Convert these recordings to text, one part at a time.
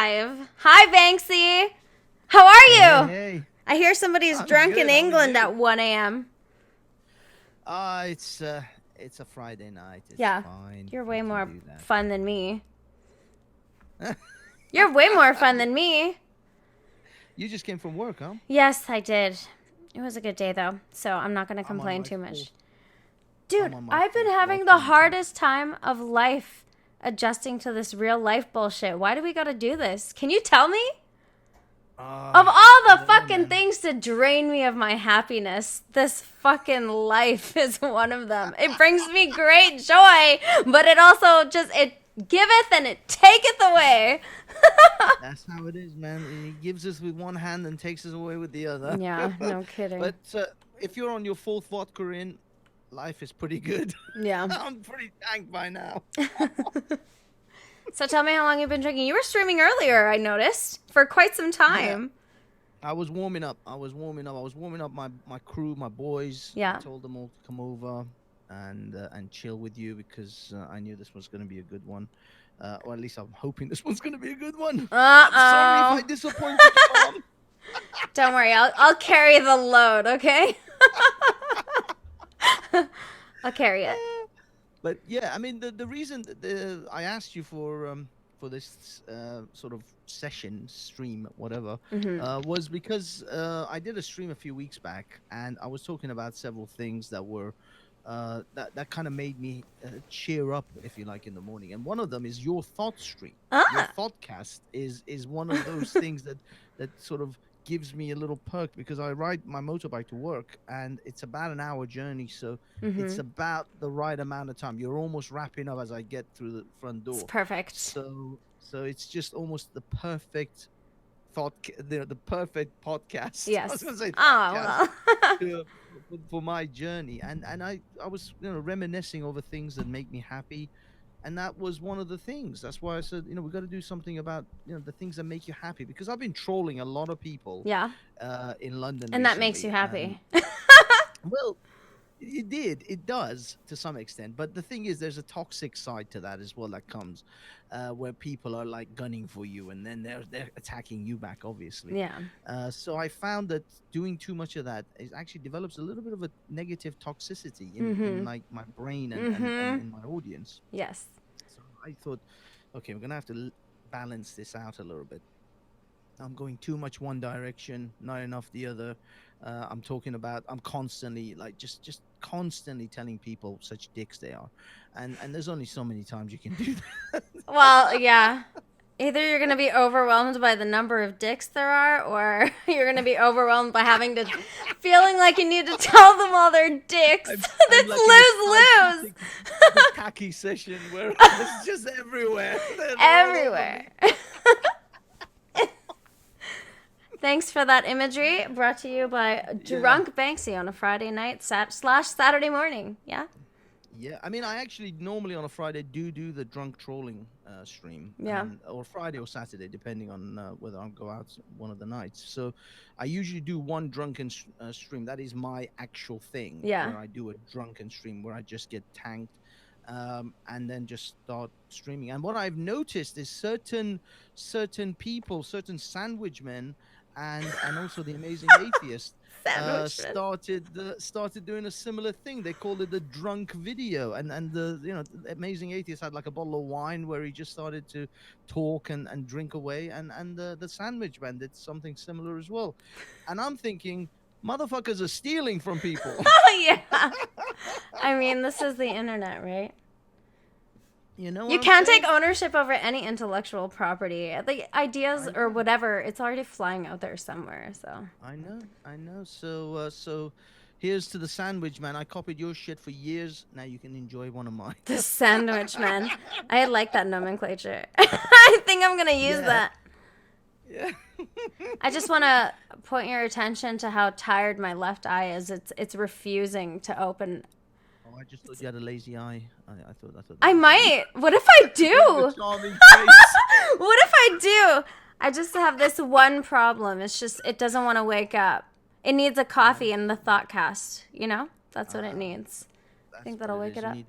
live. Hi, Banksy. How are you? Hey. I hear somebody's I'm drunk in good. How are England you? at 1 a.m. It's a Friday night. It's Yeah, fine. you're We way can more do fun than me. that. You're way more fun than me. You just came from work, huh? Yes, I did. It was a good day, though, so I'm not going to I'm on complain my too fourth. much. I'm Dude, on my I've been fourth having vodka the intake. hardest time of life adjusting to this real life bullshit. Why do we got to do this? Can you tell me? Of all I the don't know, fucking man. things to drain me of my happiness, this fucking life is one of them. It brings me great joy, but it also it giveth and it taketh away. That's how it is, man. He gives us with one hand and takes us away with the other. Yeah, no kidding. But if you're on your fourth vodka in, life is pretty good. Yeah. I'm pretty tanked by now. So tell me how long you've been drinking. You were streaming earlier, I noticed, for quite some Yeah, time. I was warming up. I was warming up my crew, my boys. I Yeah. told them all to come over and chill with you because I knew this was going to be a good one. Or at least I'm hoping this one's going to be a good one. I'm sorry if I Uh-oh. disappointed you, Mom. Don't worry, I'll carry the load, okay? I'll carry it. But yeah, I mean the reason that I asked you for this sort of session stream whatever Mm-hmm. was because I did a stream a few weeks back and I was talking about several things that were that kind of made me cheer up, if you like, in the morning. And one of them is your thought stream. Your Ah. thoughtcast is one of those things that sort of gives me a little perk because I ride my motorbike to work and it's about an hour journey, so Mm-hmm. it's about the right amount of time. You're almost wrapping up as I get through the front It's door. perfect. So it's just almost the perfect the perfect podcast. I was Yes. going to say thoughtcast Oh, well. to, for my journey, and I was reminiscing over things that make me happy, and that was one of the things. That's why I said we got to do something about the things that make you happy because I've been trolling a lot of people Yeah. in London And that makes you recently, and happy. well, it does to some extent, but the thing is there's a toxic side to that as well that comes where people are like gunning for you and then they're attacking you back, obviously. Yeah. So I found that doing too much of that is actually develops a little bit of a negative toxicity in Mm-hmm. like my brain and Mm-hmm. in my audience. Yes. So I thought, okay, we're gonna have to balance this out a little bit. I'm going too much one direction, not enough the other. I'm talking about I'm constantly like just constantly telling people such dicks they are, and there's only so many times you can do that. Well, yeah. Either you're going to be overwhelmed by the number of dicks there are, or you're going to be overwhelmed by having to, feeling like you need to tell them all their dicks. I'm That's like in a lose lose. psychotic bukkake session where it's just everywhere. They're all over Everywhere. me. Thanks for that imagery. Brought to you by Yeah. Drunk Banksy on a Friday night slash Saturday morning. Yeah? Yeah, I mean, I actually normally on a Friday do the drunk trolling stream, Yeah. and or Friday or Saturday, depending on whether I go out one of the nights. So I usually do one drunken stream. That is my actual thing, Yeah. where I do a drunken stream where I just get tanked, and then just start streaming. And what I've noticed is certain people, certain sandwich men, and also the amazing atheist Sandwich. started doing a similar thing. They called it the drunk video, and the amazing atheist had like a bottle of wine where he just started to talk and drink away, and the sandwich man did something similar as well. And I'm thinking, motherfuckers are stealing from people. Yeah. I mean, this is the internet, right? You know what You I'm can't take saying? ownership over any intellectual property. The ideas I or know. whatever, it's already flying out there somewhere. So I know. So here's to the sandwich man. I copied your shit for years. Now you can enjoy one of mine. the sandwich man. I like that nomenclature. I think I'm gonna use Yeah. that. Yeah. I just want to point your attention to how tired my left eye is. It's refusing to open. Oh, I just thought you had a lazy eye. I thought that I was you. might. What if I You have a do? charming face. What if I do? I just have this one problem. It's just it doesn't want to wake up. It needs a I coffee and the see. thought cast. You know, that's what it Ah, needs. that's Think what that'll it wake is. it up. You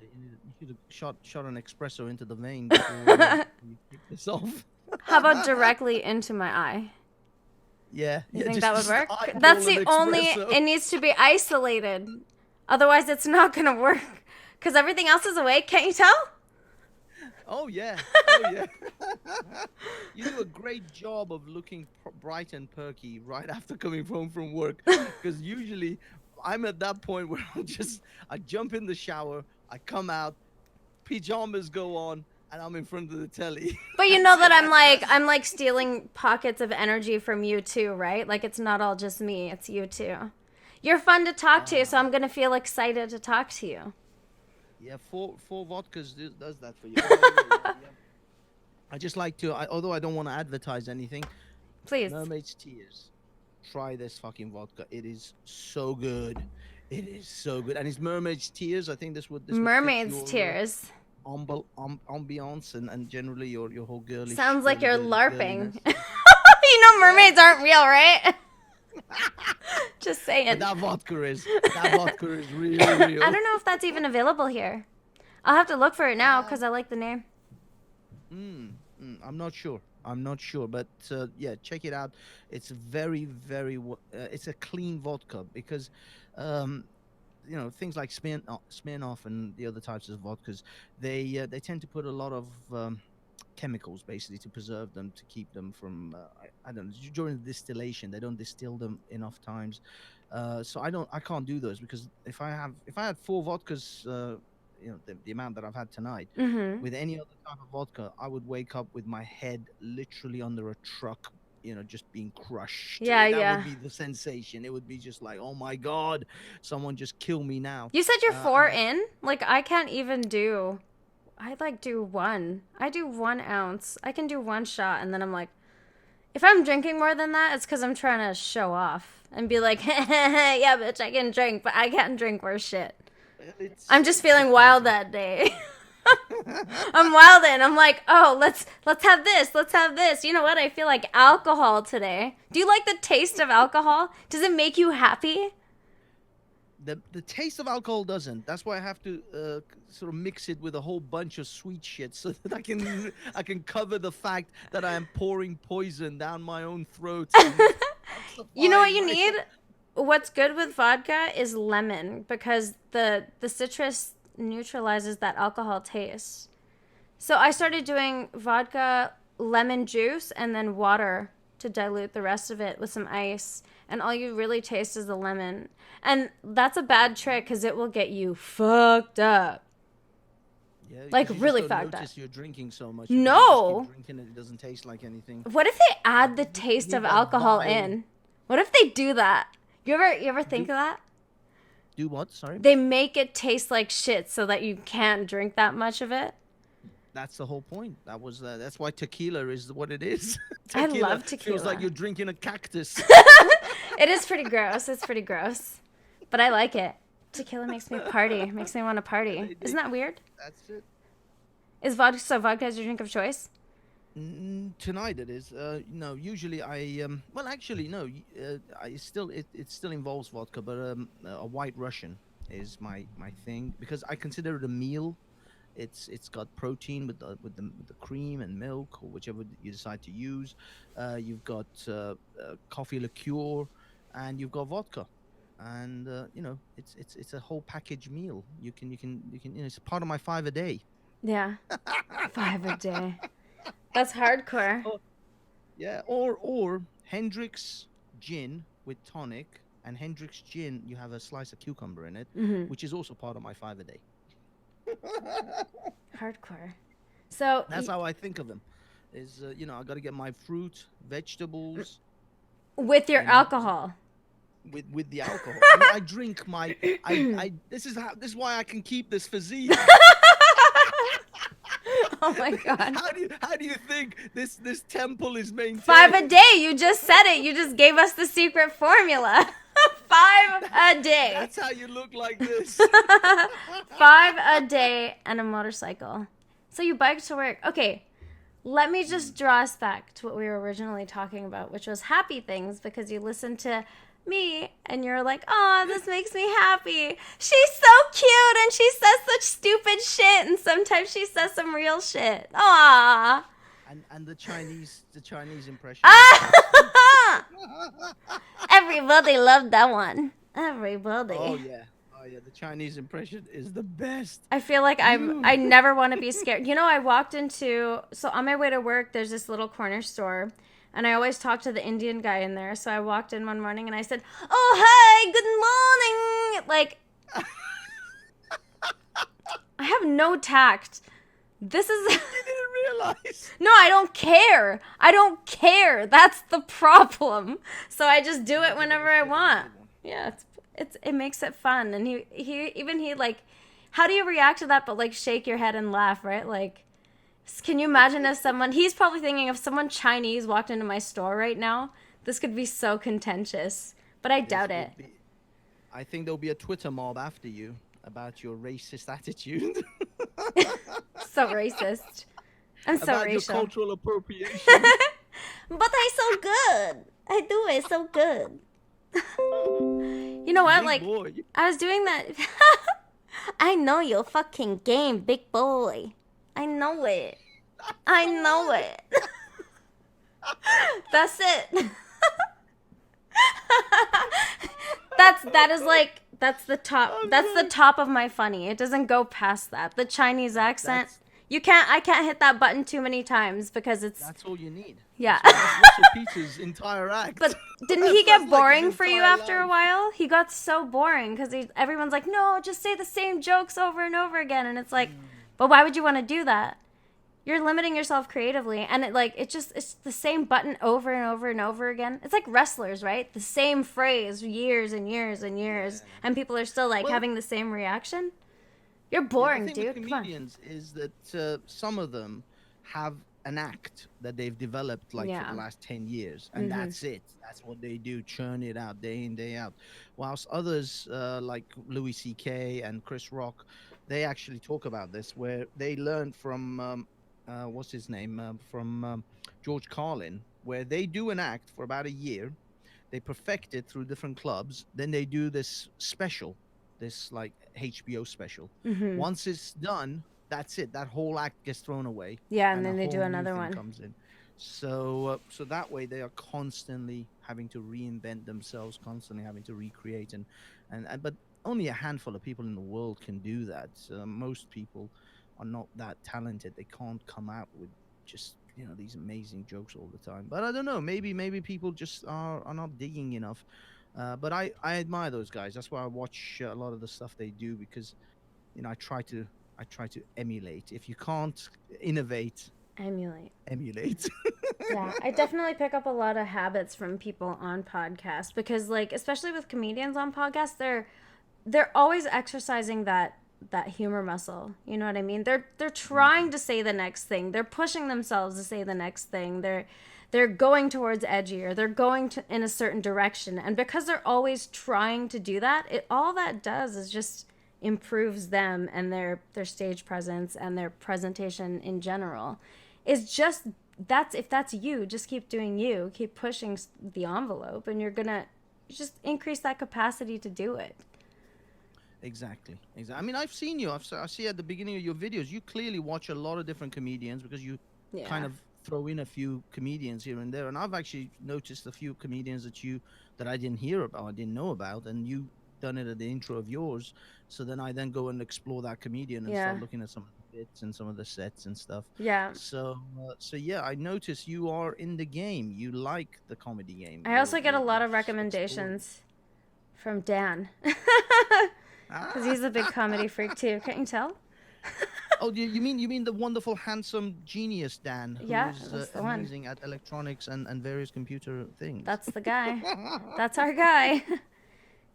should have shot an espresso into the vein before you kick this off. How about directly into my eye? Yeah. You Yeah, think that would just work? eyeball That's an the only, espresso. it needs to be isolated. Otherwise, it's not going to work. Because everything else is awake. Can't you tell? Oh yeah. Oh yeah. You do a great job of looking bright and perky right after coming home from work, because usually I'm at that point where I jump in the shower, I come out, pajamas go on, and I'm in front of the telly. But you know That's that it. I'm like stealing pockets of energy from you too, right? Like it's not all just me, it's you too. You're fun to talk to, so Ah, I'm going to feel excited to talk to you. yeah, four vodkas does that for you. Oh, by the way, yeah. I just like to, although I don't want to advertise anything, Please. Mermaid's Tears. Try this fucking vodka. It is so good. It is so good, and it's Mermaid's Tears. I think this would fit Mermaid's your tears. ambiance and generally your whole girlish Sounds like you're LARPing. girliness. You know Yeah, mermaids aren't real, right? Just but saying. that vodka is really I real. don't know if that's even available here. I'll have to look for it now because I like the name. I'm not sure. I'm not sure, but yeah, check it out. It's very, very. It's a clean vodka because, um, things like Smirnoff and the other types of vodkas, they tend to put a lot of chemicals basically to preserve them, to keep them from I don't know, during the distillation they don't distill them enough times. So I can't do those, because if I had four vodkas, the amount that I've had tonight, Mm-hmm. with any other type of vodka, I would wake up with my head literally under a truck, just being crushed. Yeah, That would yeah. be the sensation. It would be just like, oh my god, someone just kill me now. You said you're four And I, in? Like, I can't even do. I like do one. I do 1 ounce. I can do one shot, and then I'm like, if I'm drinking more than that, it's because I'm trying to show off and be like, yeah, bitch, I can drink, but I can't drink worse shit. I'm just it's feeling wild surprising. that day. I'm wild and I'm like, oh, let's have this. Let's have this. You know what? I feel like alcohol today. Do you like the taste of alcohol? Does it make you happy? The taste of alcohol doesn't. That's why I have to sort of mix it with a whole bunch of sweet shit so that I can cover the fact that I am pouring poison down my own throat and You know what toxifying you my. need? What's good with vodka is lemon because the citrus neutralizes that alcohol taste. So I started doing vodka, lemon juice, and then water to dilute the rest of it with some ice. And all you really taste is the lemon. And that's a bad trick because it will get you fucked up. Yeah, Like, because you just really don't fucked up. notice you're drinking so much because you just keep No! drinking and it doesn't taste like anything. What if they add the You taste of need that alcohol vile. in? What if they do that? You ever think Do of that? do what? Sorry. They make it taste like shit so that you can't drink that much of it. That's the whole point. That's why tequila is what it is. I Tequila love feels like tequila. you're drinking a cactus. It is pretty gross. It's pretty gross. But I like it. Tequila makes me party. Makes me want to party. Isn't that weird? That's it. Is vodka is your drink of choice? Tonight it is. No, usually well, actually, no. It still involves vodka, but a White Russian is my thing, because I consider it a meal. It's got protein with the cream and milk, or whichever you decide to use. You've got coffee liqueur, and you've got vodka, and it's a whole package meal. You can it's part of my 5 a day. Yeah. 5 a day. That's hardcore. Oh, yeah, or Hendrick's gin with tonic, and Hendrick's gin, you have a slice of cucumber in it, Hmm. which is also part of my 5 a day. Hardcore. So, That's how I think of them. Is I got to get my fruit, vegetables, with your you know, alcohol. with the alcohol. I mean, I drink my. I this is why I can keep this physique. Oh my God. How do you think this temple is maintained? 5 a day. You just said it. You just gave us the secret formula. 5 a day. That's how you look like this. 5 a day and a motorcycle. So you bike to work. Okay, let me just draw us back to what we were originally talking about, which was happy things, because you listened to me and you're like, oh, this makes me happy. She's so cute and she says such stupid shit, and sometimes she says some real shit. Aw. And the Chinese impression is constant. Everybody loved that one. Everybody. Oh yeah. Oh yeah. The Chinese impression is the best. I feel like You. I never want to be scared. You know, I walked into so on my way to work there's this little corner store and I always talk to the Indian guy in there. So I walked in one morning and I said, "Oh, hey, good morning." Like I have no tact. This is You didn't realize. No, I don't care. I don't care. That's the problem. So I just do it whenever I want. Yeah, it makes it fun. And he like, how do you react to that? But like shake your head and laugh, right? Like, can you imagine if he's probably thinking if someone Chinese walked into my store right now, this could be so contentious. But I This doubt it. would be. I think there'll be a Twitter mob after you about your racist attitude. So racist. I'm so About your racial. cultural appropriation. But I so good. I do it so good. You know what? Big Like, boy. I was doing that. I know your fucking game, big boy. I know it. I know it. That's it. That's the top. That's the top of my funny. It doesn't go past that. The Chinese accent. That's I can't hit that button too many times because it's that's all you need. yeah. That's Russell Peters' entire act. But didn't he get boring for you after a while? He got so boring because everyone's like, no, just say the same jokes over and over again, and it's like, but why would you want to do that? You're limiting yourself creatively, and it's the same button over and over and over again. It's like wrestlers, right? The same phrase years and years and years, and people are still like Well, having the same reaction. You're the boring, thing dude. with Come on. comedians is that some of them have an act that they've developed like for Yeah. the last 10 years, and that's it. That's what they do, churn it out day in, day out. Whilst others like Louis C.K. and Chris Rock, they actually talk about this, where they learned from what's his name from George Carlin, where they do an act for about a year, they perfect it through different clubs, then they do this special, this like HBO special. Mm-hmm. Once it's done, that's it. That whole act gets thrown away, Yeah, and and a then they do whole new another thing one. comes in. So that way they are constantly having to reinvent themselves, constantly having to recreate, and but only a handful of people in the world can do that. Most people are not that talented. They can't come out with just these amazing jokes all the time. But I don't know. Maybe people just are not digging enough. But I admire those guys. That's why I watch a lot of the stuff they do, because I try to emulate. If you can't innovate, Emulate. emulate. Yeah, I definitely pick up a lot of habits from people on podcasts because, like, especially with comedians on podcasts, they're always exercising that humor muscle. You know what I mean? They're trying to say the next thing. They're pushing themselves to say the next thing. They're going towards edgier. They're going in a certain direction, and because they're always trying to do that, all that does is just improves them and their stage presence and their presentation in general. Is just if that's you, just keep doing you, keep pushing the envelope, and you're gonna just increase that capacity to do it. Exactly. I mean, I've seen you. I see at the beginning of your videos, you clearly watch a lot of different comedians, because you Yeah. kind of throw in a few comedians here and there. And I've actually noticed a few comedians that I didn't hear about, I didn't know about, and you done it at the intro of yours. So then I go and explore that comedian and Yeah. start looking at some of the bits and some of the sets and stuff. Yeah. So yeah, I notice you are in the game. You like the comedy game. I also get a lot of you're exploring. recommendations from Dan. Because he's a big comedy freak too. Can't you tell? Oh, you mean the wonderful, handsome genius Dan, who's Yeah, that's the one. amazing at electronics and various computer things. That's the guy. That's our guy.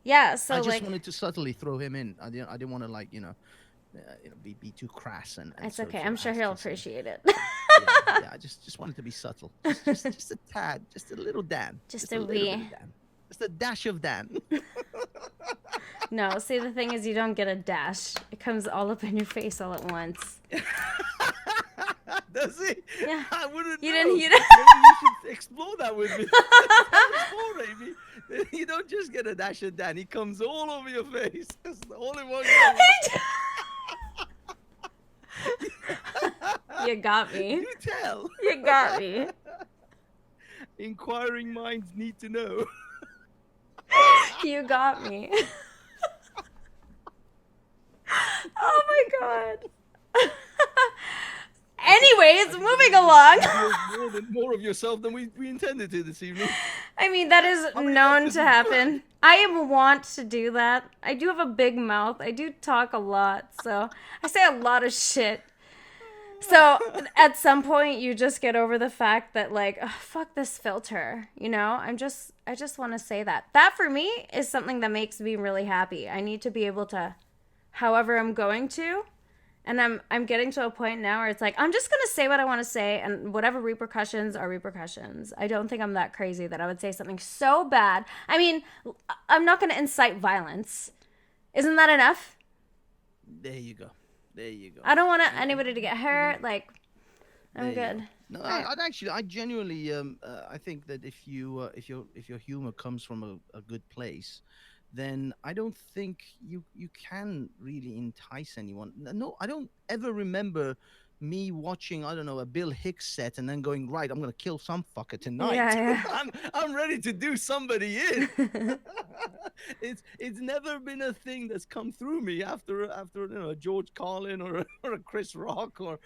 Yeah, so I just like wanted to subtly throw him in. I didn't want to be too crass and it's sort okay. of I'm sure he'll ask you appreciate it. yeah, I just wanted to be subtle. Just a tad, just a little Dan. Just a a little bit wee. of Dan. Just a dash of Dan. No, see the thing is you don't get a dash. It comes all up in your face all at once. Does he? Yeah. I wouldn't You know. didn't- you didn't- Maybe you should explore that with me. Tell us more, Amy. You don't just get a dash of Dan. He comes all over your face. It's all in one go. You got me. Do tell. You got me. Inquiring minds need to know. You got me. Oh my god. Anyways, I think moving you along. revealed more of yourself than we intended to this evening. I mean, that is I mean, look, known this to is good. happen. I am wont to do that. I do have a big mouth. I do talk a lot, so I say a lot of shit. So at some point, you just get over the fact that, like, ugh, fuck this filter. You know, I just want to say that. That for me is something that makes me really happy. I need to be able to, however I'm going to, and I'm getting to a point now where it's like I'm just gonna say what I want to say, and whatever repercussions are repercussions. I don't think I'm that crazy that I would say something so bad. I mean, I'm not gonna incite violence. Isn't that enough? There you go. There you go. I don't want And anybody to get hurt. Like, I'm there you go. good. No, All right. I'd actually, I genuinely, I think that if your humor comes from a good place, then I don't think you can really entice anyone. No, I don't ever remember me watching, I don't know, a Bill Hicks set and then going, right, I'm gonna kill some fucker tonight. Yeah, I'm ready to do somebody in. yeah. It's never been a thing that's come through me after you know a George Carlin or or a Chris Rock or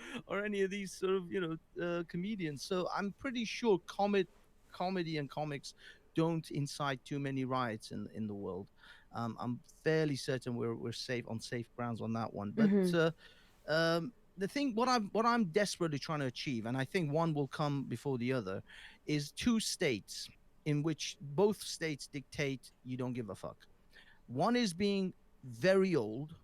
any of these sort of comedians. So I'm pretty sure comedy and comics don't incite too many riots in the world. I'm fairly certain we're safe on safe grounds on that one. But Hmm. the thing, what I'm desperately trying to achieve, and I think one will come before the other, is two states in which both states dictate you don't give a fuck. One is being very old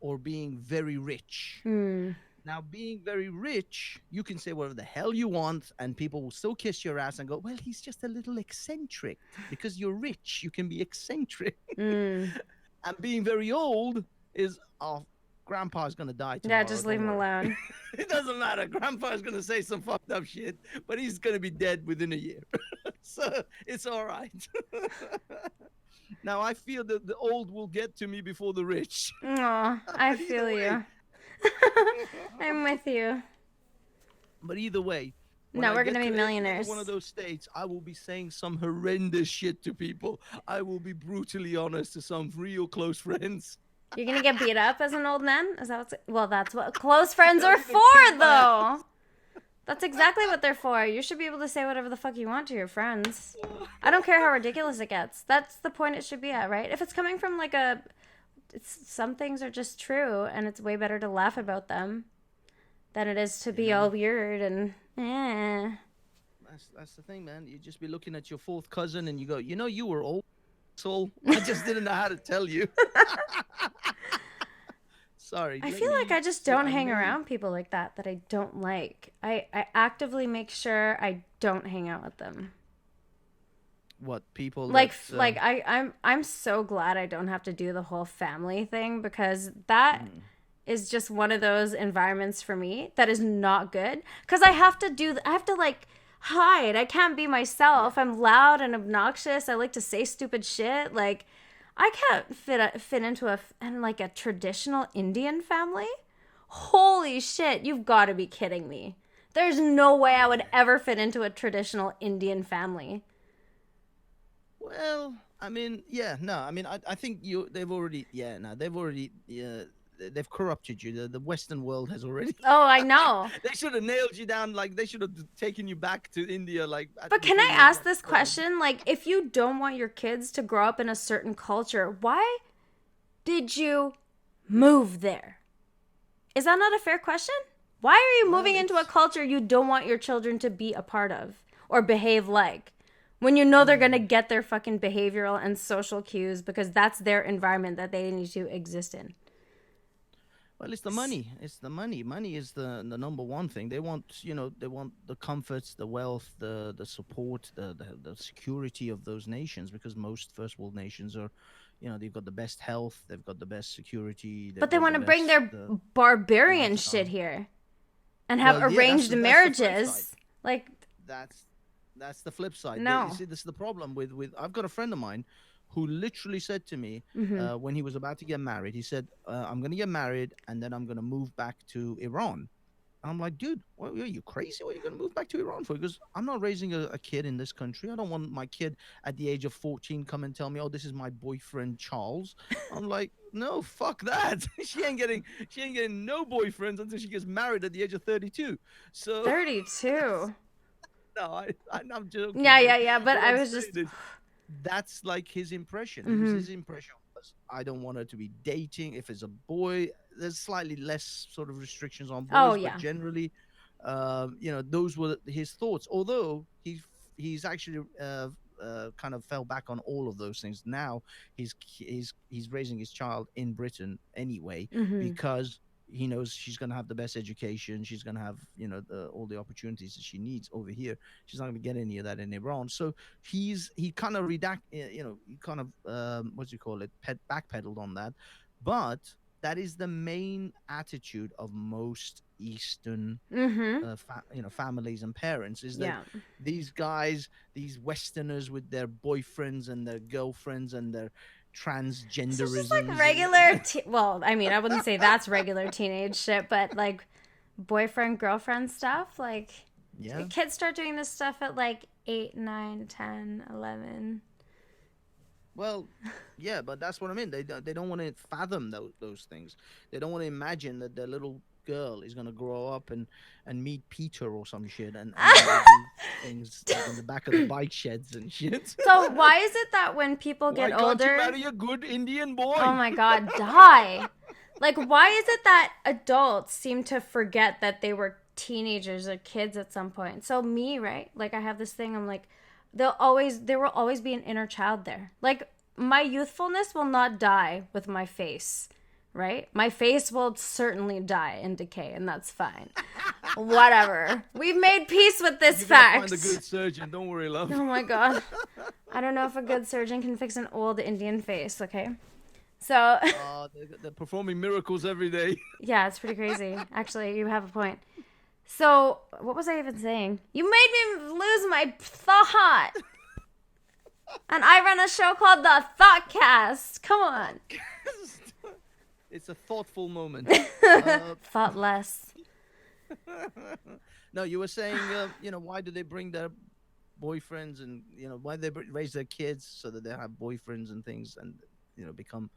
or being very rich. Hmm. Now, being very rich, you can say whatever the hell you want, and people will still kiss your ass and go, well, he's just a little eccentric. Because you're rich, you can be eccentric. Hmm. And being very old is, oh, grandpa's going to die Yeah, tomorrow. just leave Don't him worry. alone. It doesn't matter. Grandpa's going to say some fucked up shit, but he's going to be dead within a year. So it's all right. Now, I feel that the old will get to me before the rich. Oh, I But either feel way, you. I'm with you. but either way, when No, I we're get gonna be to either one of millionaires. those states, I will be saying some horrendous shit to people. I will be brutally honest to some real close friends. You're gonna get beat up as an old man? Is that what's? Well, that's what close friends They'll are either for, kick my though. ass. That's exactly what they're for. You should be able to say whatever the fuck you want to your friends. I don't care how ridiculous it gets. That's the point it should be at, right? If it's coming from like a, some things are just true, and it's way better to laugh about them than it is to You be all know, weird and. that's the thing, man. You just be looking at your fourth cousin and you go, you know, you were old, soul. I just didn't know how to tell you. Sorry, I let feel like me I just see. don't I hang may. around people like that I don't like. I actively make sure I don't hang out with them. What people Like that I'm so glad I don't have to do the whole family thing because that mm, is just one of those environments for me that is not good because I have to I have to like hide. I can't be yeah. myself. I'm loud and obnoxious. I like to say stupid shit. Like I can't fit into in like a traditional Indian family. Holy shit, you've got to be kidding me. There's no way I would Yeah. ever fit into a traditional Indian family. Well, I mean, yeah, no, I mean, I think they've already, yeah, no, they've already, yeah, they've corrupted you. The Western world has already. Oh, I know. They should have nailed you down. Like they should have taken you back to India, like But can before I you were ask like this 12. question? Like, if you don't want your kids to grow up in a certain culture, why did you move there? Is that not a fair question? Why are you Well, moving into a it's. culture you don't want your children to be a part of or behave like? When you know they're going to Mm, get their fucking behavioral and social cues because that's their environment that they need to exist in. well, it's the money. It's the money. Money is the number one thing. They want, they want the comforts, the wealth, the support, the security of those nations because most first world nations are, they've got the best health, they've got the best security, But they've they got want the to bring best their barbarian shit lifestyle. here and have Well, yeah, arranged that's the flip side. marriages. Like, That's that's the flip side. You no. see, this is the problem with. I've got a friend of mine who literally said to me Mm-hmm. when he was about to get married. He said, "I'm going to get married, and then I'm going to move back to Iran." I'm like, dude, what, are you crazy? What are you going to move back to Iran for? Because I'm not raising a kid in this country. I don't want my kid at the age of 14 come and tell me, oh, this is my boyfriend Charles. I'm like, no, fuck that. She ain't getting no boyfriends until she gets married at the age of 32. So 32. no, I'm joking, Yeah, but yeah, yeah. But what I I'm was saying just. is that's like his impression. Hmm. His impression was, I don't want her to be dating. If it's a boy, there's slightly less sort of restrictions on Oh, boys, but yeah. generally, those were his thoughts. Although he's actually kind of fell back on all of those things. Now he's raising his child in Britain anyway Hmm. because he knows she's going to have the best education. She's going to have all the opportunities that she needs over here. She's not going to get any of that in Iran. So he kind of he kind of what do you call it, backpedaled on that, but that is the main attitude of most Eastern Hmm. families and parents, is that Yeah. these guys, these Westerners with their boyfriends and their girlfriends and their So it's just like transgenderisms and regular. Well, I mean, I wouldn't say that's regular teenage shit, but like boyfriend, girlfriend stuff. Like, yeah. kids start doing this stuff at like 8, 9, 10, 11. Well, yeah, but that's what I mean. They don't want to fathom those things. They don't want to imagine that their little girl is gonna grow up and meet Peter or some shit, and then they do things like in the back of the bike sheds and shit. So why is it that when people Why get can't you older, marry a good Indian oh boy? my god, die? Like, why is it that adults seem to forget that they were teenagers or kids at some point? So me, right? Like, I have this thing. I'm like, there will always be an inner child there. Like, my youthfulness will not die with my face, right? My face will certainly die and decay, and that's fine. Whatever. We've made peace with this You're gonna find a fact. good surgeon. Don't worry, love. Oh my god. I don't know if a good surgeon can fix an old Indian face, okay? So, They're performing miracles every day. yeah, it's pretty crazy. Actually, you have a point. So, what was I even saying? You made me lose my thought. And I run a show called The Thoughtcast. Come on. It's a thoughtful moment. Thoughtless. No, you were saying, why do they bring their boyfriends, and why they raise their kids so that they have boyfriends and things, and become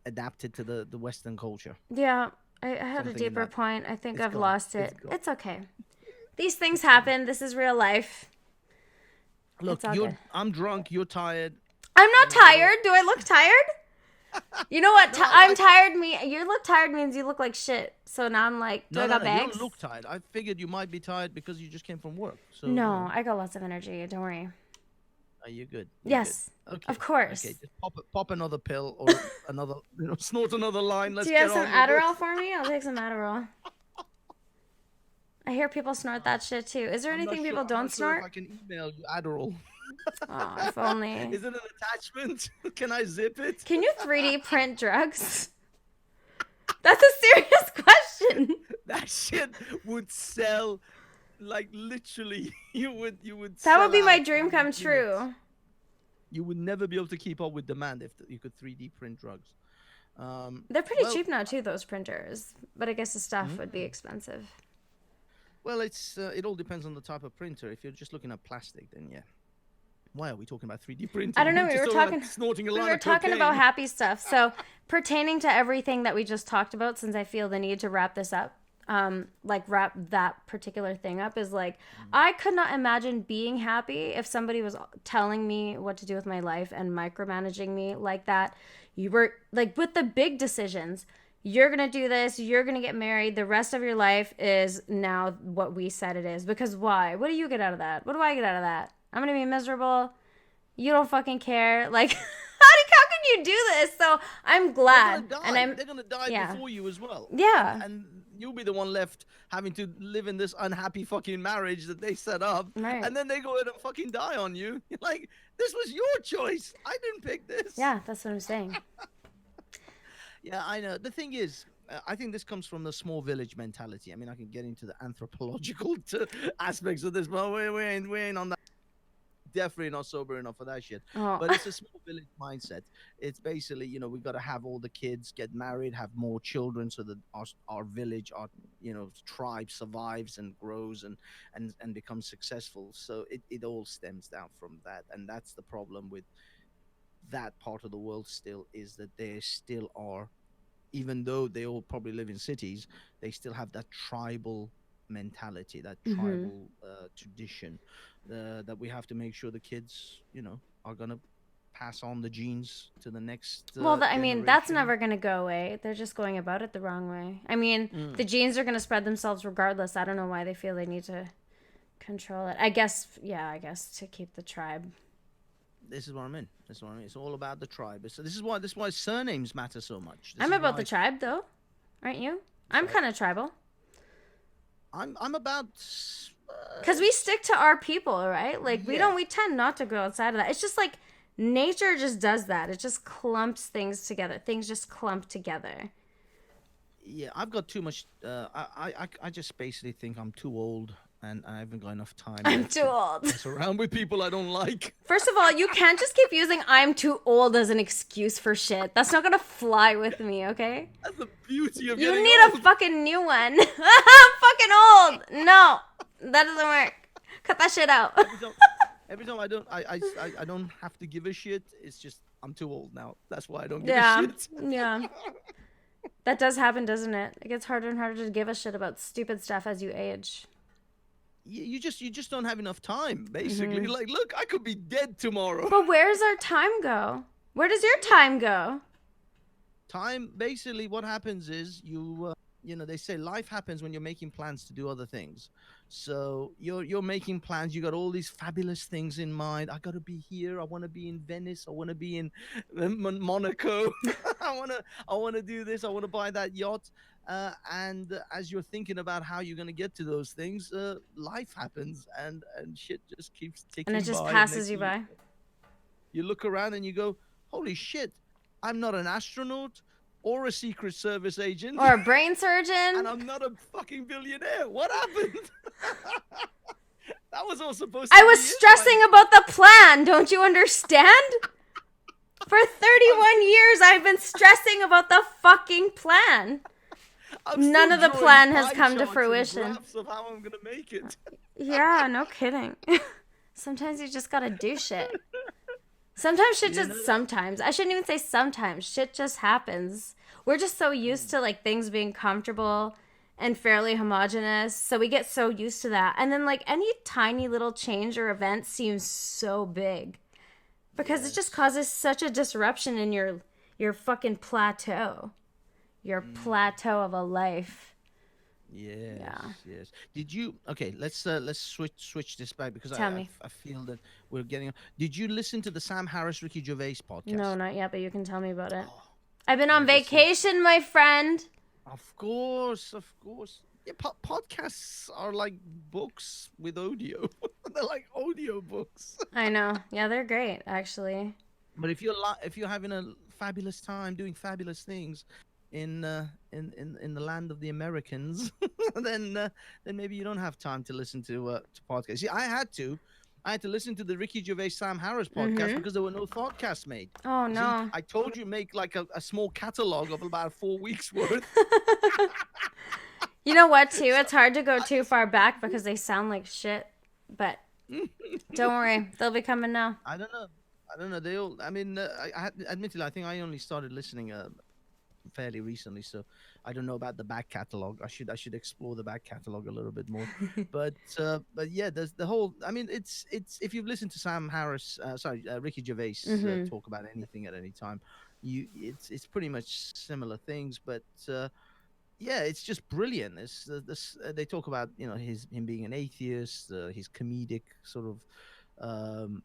adapted to the Western culture. Yeah, I had a Something in deeper that. point. I think It's I've gone. lost It's it. gone. It's okay. These things It's gone. happen. This is real life. Look, It's all good. I'm drunk. You're tired. I'm not We're all. tired. Do I look tired? You know what? No, I'm tired. You look tired means you look like shit. So now I'm like, do no, I no, got no. You don't bags? look tired. I figured you might be tired because you just came from work. So No, I got lots of energy. Don't worry. you're good. You're good. Yes, of Okay. Okay. course. Just pop another pill or another, snort another line. Do Let's you get have some on with Adderall this. for me? I'll take some Adderall. I hear people snort that shit too. Is there I'm not anything sure. people I'm don't not sure if snort? I can email you Adderall. Oh, if only. Is it an attachment? Can I zip it? Can you 3D print drugs? That's a serious question. That shit would sell like literally. You would That would sell be my out dream within come minutes. true. You would never be able to keep up with demand if you could 3D print drugs. They're pretty Well, cheap now too, those printers. But I guess the stuff would be mm, expensive. well, it all depends on the type of printer. If you're just looking at plastic, then yeah. Why are we talking about 3D I printing? don't We know. were We just were talking about talking. snorting a We line were of talking about cocaine. happy stuff. So, pertaining to everything that we just talked about, since I feel the need to wrap this up, like wrap that particular thing up, is like I could not imagine being happy if somebody was telling me what to do with my life and micromanaging me like that. You were like with the big decisions. You're gonna do this. You're gonna get married. The rest of your life is now what we said it is. Because why? What do you get out of that? What do I get out of that? I'm gonna be miserable. You don't fucking care. Like, how can you do this? So I'm They're gonna glad, and die. I'm They're gonna die yeah, before you as well, and yeah, and you'll be the one left having to live in this unhappy fucking marriage that they set up, right, and then they go ahead and fucking die on you. You're like, this was your choice. I didn't pick this. yeah. That's what I'm saying. Yeah, I know. The thing is, I think this comes from the small village mentality. I mean, I can get into the anthropological aspects of this, but we ain't on that. definitely not sober enough for that shit. Oh. But it's a small village mindset. It's basically, we got to have all the kids get married, have more children, so that our village, our tribe survives and grows and becomes successful. So it all stems down from that, and that's the problem with that part of the world. Still, is that there still are, even though they all probably live in cities, they still have that tribal mentality, that Hmm. tribal tradition, that we have to make sure the kids, are gonna pass on the genes to the next Well, I mean, that's generation. never going to go away. They're just going about it the wrong way. I mean, Mm. the genes are going to spread themselves regardless. I don't know why they feel they need to control it. I guess, yeah, I guess to keep the tribe. This is what I mean. This is what I mean. It's all about the tribe. So this is why surnames matter so much. This I'm is about the why. tribe, though. Aren't you? I'm Sorry, kind of tribal. I'm about. Because we stick to our people, right? Like, Yeah, we tend not to go outside of that. It's just like nature just does that. It just clumps things together. Things just clump together. yeah. I've got too much. I just basically think I'm too old, and I haven't got enough time I'm left too to old. mess around with people I don't like. First of all, you can't just keep using I'm too old as an excuse for shit. That's not gonna fly with me, okay? That's the beauty of You getting need a old. fucking new one. I'm fucking old. No, that doesn't work. Cut that shit out. Every time, every time I don't have to give a shit. It's just I'm too old now. That's why I don't give a Yeah, shit. yeah. That does happen, doesn't it? It gets harder and harder to give a shit about stupid stuff as you age. You just don't have enough time. Basically, Hmm. like, look, I could be dead tomorrow. But where's our time go? Where does your time go? Time, basically, what happens is they say life happens when you're making plans to do other things. So you're making plans. You got all these fabulous things in mind. I got to be here. I want to be in Venice. I want to be in Monaco. I want to do this. I want to buy that yacht. And as you're thinking about how you're going to get to those things, life happens, and shit just keeps And it ticking just by. And passes next you thing by. you look around and you go, holy shit, I'm not an astronaut or a Secret Service agent, Or a brain and surgeon. I'm not a fucking billionaire. What happened? That was all supposed I to was be it, my stressing dude. about the plan. Don't you understand? For I'm, 31 years, I've been stressing about the fucking plan. I'm None still of the drawing plan has pie come to charts and fruition. graphs of how I'm going to make it. Yeah, no kidding. Sometimes you just gotta do shit. Sometimes shit You just, know that? sometimes. I shouldn't even say sometimes. Shit just happens. We're just so used Mm, to like things being comfortable and fairly homogenous. So we get so used to that. And then like any tiny little change or event seems so big because it just yes. causes such a disruption in your fucking plateau. Your Mm, plateau of a life. Yeah. yes, yes. Did you? Okay, let's switch this back because Tell me. I feel that we're getting. Did you listen to the Sam Harris Ricky Gervais No, podcast? not yet, but you can tell me about it. Oh, I've been on man, this is vacation, my friend. of course, of course. Yeah, podcasts are like books with audio. They're like audio books. I know. Yeah, they're great, actually. But if you're having a fabulous time doing fabulous things in the land of the Americans, then maybe you don't have time to listen to podcasts. See, I had to listen to the Ricky Gervais Sam Harris podcast Mm-hmm. because there were no podcasts made. Oh, You see, no. I told you make like a small catalog of about 4 weeks worth. You know what, too? So It's hard to go I too just far back because they sound like shit. But don't worry, they'll be coming now. I don't know. I don't know. They all. I mean, admittedly, I think I only started listening fairly recently, so I don't know about the back catalog. I should explore the back catalog a little bit more. But yeah, there's the whole. I mean, it's if you've listened to Sam Harris, Ricky Gervais Mm-hmm. talk about anything at any time, it's pretty much similar things, but. Yeah, it's just brilliant. They talk about him being an atheist, his comedic sort of um,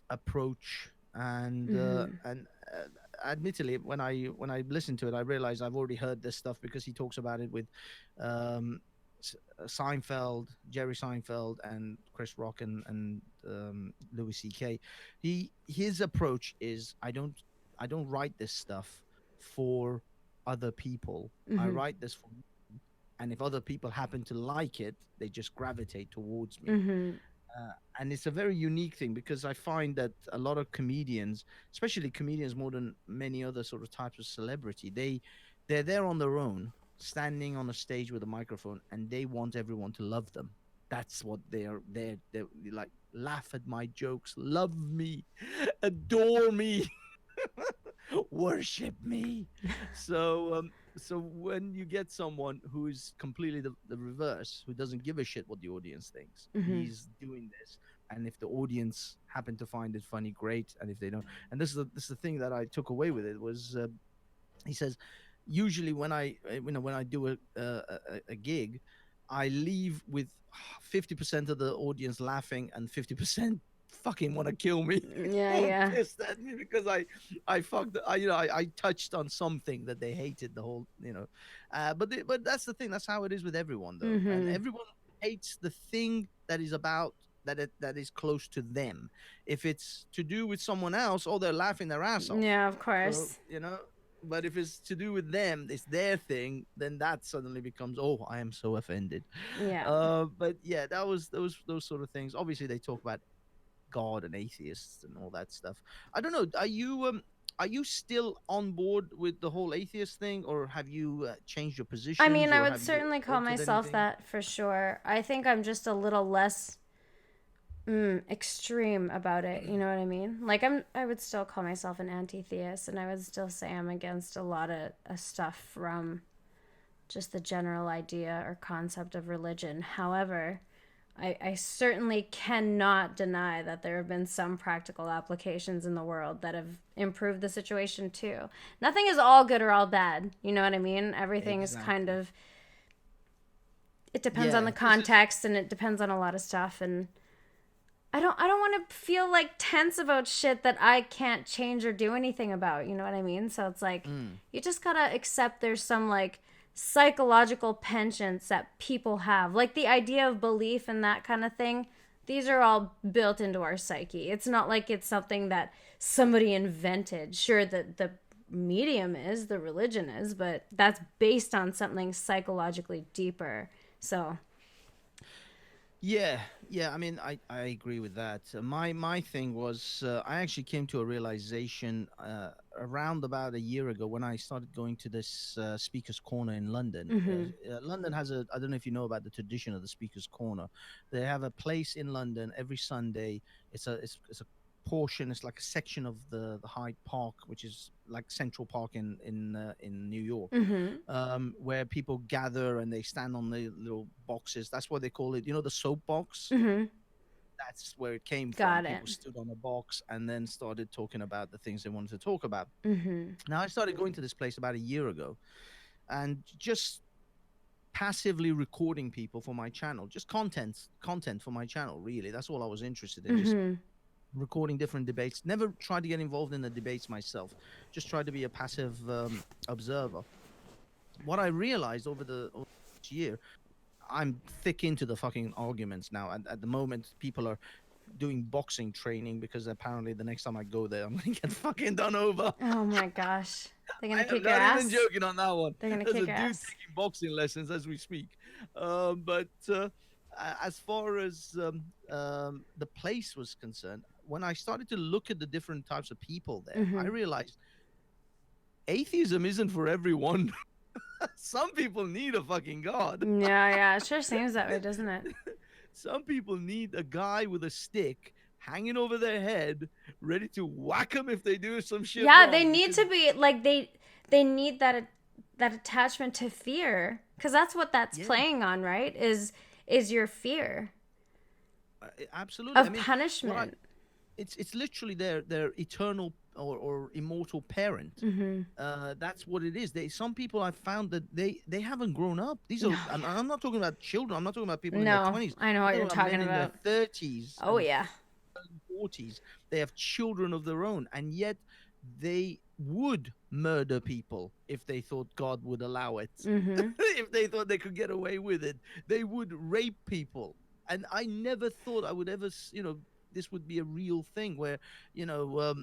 approach, Mm-hmm. and admittedly, when I listened to it, I realized I've already heard this stuff because he talks about it with um, Seinfeld, Jerry Seinfeld, and Chris Rock and Louis C.K. His approach is I don't write this stuff for other people. I Mm-hmm. write this for me, and if other people happen to like it, they just gravitate towards me. Mm-hmm. And it's a very unique thing because I find that a lot of comedians, especially comedians more than many other sort of types of celebrity, they're there on their own, standing on a stage with a microphone, and they want everyone to love them. That's what they're like, laugh at my jokes, love me, adore me, worship me. So when you get someone who is completely the reverse, who doesn't give a shit what the audience thinks, Mm-hmm. he's doing this, and if the audience happen to find it funny, great, and if they don't, and this is the thing that I took away with it was, he says, usually when when I do a gig, I leave with 50% of the audience laughing and 50% fucking want to kill me Yeah, or yeah. pissed at me because I fucked I touched on something that they hated, the whole, but that's the thing, that's how it is with everyone though, and Mm-hmm. everyone hates the thing that is about that is close to them. If it's to do with someone else, oh, they're laughing their ass off. Yeah, of So, course. but if it's to do with them, it's their thing, then that suddenly becomes, oh, I am so offended. Yeah. But yeah, that was those sort of things. Obviously, they talk about God and atheists and all that stuff. I don't know. Are you still on board with the whole atheist thing, or have you changed your I positions, mean, I or would have you certainly call altered myself anything? that for sure. I think I'm just a little less extreme about it. You know what I mean? Like I would still call myself an anti-theist, and I would still say I'm against a lot of stuff from just the general idea or concept of religion. However, I certainly cannot deny that there have been some practical applications in the world that have improved the situation too. Nothing is all good or all bad. You know what I mean? Everything is kind Exactly. of, it depends on Yeah, the this is. context and it depends on a lot of stuff. And I don't want to feel like tense about shit that I can't change or do anything about. You know what I mean? So it's like Mm, you just gotta accept there's some like psychological penchants that people have, like the idea of belief and that kind of thing. These are all built into our psyche. It's not like it's something that somebody invented. Sure, the medium is, the religion is, but that's based on something psychologically deeper. So, yeah, yeah. I mean, I agree with that. My thing was, I actually came to a realization around about a year ago when I started going to this Speaker's Corner in London. mm-hmm, London has a, I don't know if you know about the tradition of the Speaker's Corner. They have a place in London every Sunday. It's a portion. It's like a section of the Hyde Park, which is like Central Park in New York, mm-hmm, where people gather and they stand on the little boxes. That's what they call it. You know, the soapbox? mm-hmm. That's where it came from. Got it. People stood on a box and then started talking about the things they wanted to talk about. Mm-hmm. Now, I started going to this place about a year ago and just passively recording people for my channel, just content for my channel, really. That's all I was interested in, just Mm-hmm. recording different debates. Never tried to get involved in the debates myself, just tried to be a passive observer. What I realized over this year, I'm thick into the fucking arguments now. At the moment, people are doing boxing training because apparently the next time I go there, I'm gonna get fucking done over. Oh my gosh. They're I gonna am kick your not even ass? joking on that one. They're gonna There's kick a your dude ass. taking boxing lessons as we speak. But as far as the place was concerned, when I started to look at the different types of people there, I Mm-hmm. realized atheism isn't for everyone. Some people need a fucking god. Yeah, yeah. It sure seems that way, doesn't it? Some people need a guy with a stick hanging over their head, ready to whack them if they do some shit Yeah, they wrong. need Because to be like they need that attachment to fear because that's what that's yeah, playing on, right? Is your fear absolutely. I of mean, what I punishment. it's literally their eternal or immortal parent. Mm-hmm. That's what it is. Some people I've found that they haven't grown up. These are, Oh and yeah. I'm not talking about children. I'm not talking about people in their No, 20s. I know I'm what talking you're about men talking in their about. 30s Oh and yeah. 40s. They have children of their own, and yet they would murder people if they thought God would allow it. Mm-hmm. If they thought they could get away with it, they would rape people. And I never thought I would ever, this would be a real thing where, you know,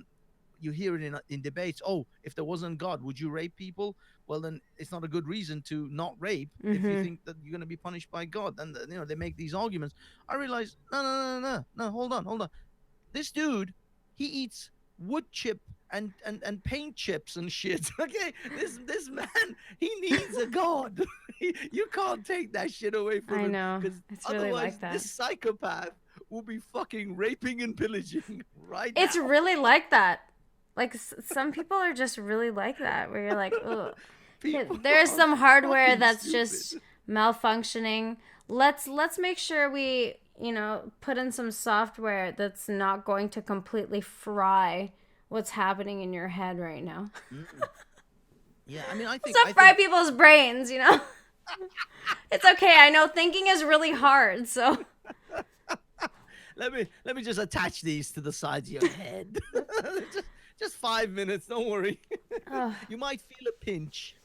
you hear it in debates. Oh, if there wasn't God, would you rape people? Well, then it's not a good reason to not rape if you Mm-hmm. think that you're going to be punished by God. And they make these arguments. I realize, no, hold on. This dude, he eats wood chip and paint chips and shit. Okay, this man, he needs a god. You can't take that shit away from I him, know. because It's really otherwise like that. this psychopath will be fucking raping and pillaging right It's now. really like that. Like some people are just really like that, where you're like, ugh. People There's are some hardware fucking that's stupid. just malfunctioning. Let's make sure we, put in some software that's not going to completely fry what's happening in your head right now. Mm. Yeah, I mean, Let's not I fry think people's brains. It's okay. I know thinking is really hard, so let me just attach these to the sides of your head. just 5 minutes, don't worry. Ugh. You might feel a pinch.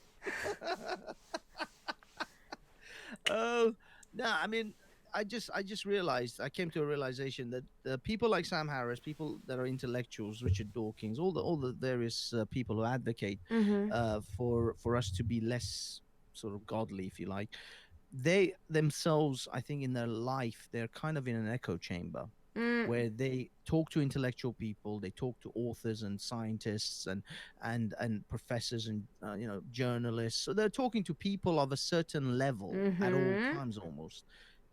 Oh, no, I mean, I just realized, I came to a realization that people like Sam Harris, people that are intellectuals, Richard Dawkins, all the various people who advocate Mhm. for us to be less sort of godly, if you like, they themselves, I think, in their life, they're kind of in an echo chamber Mm. where they talk to intellectual people, they talk to authors and scientists and professors and journalists. So they're talking to people of a certain level at all Mhm. times almost.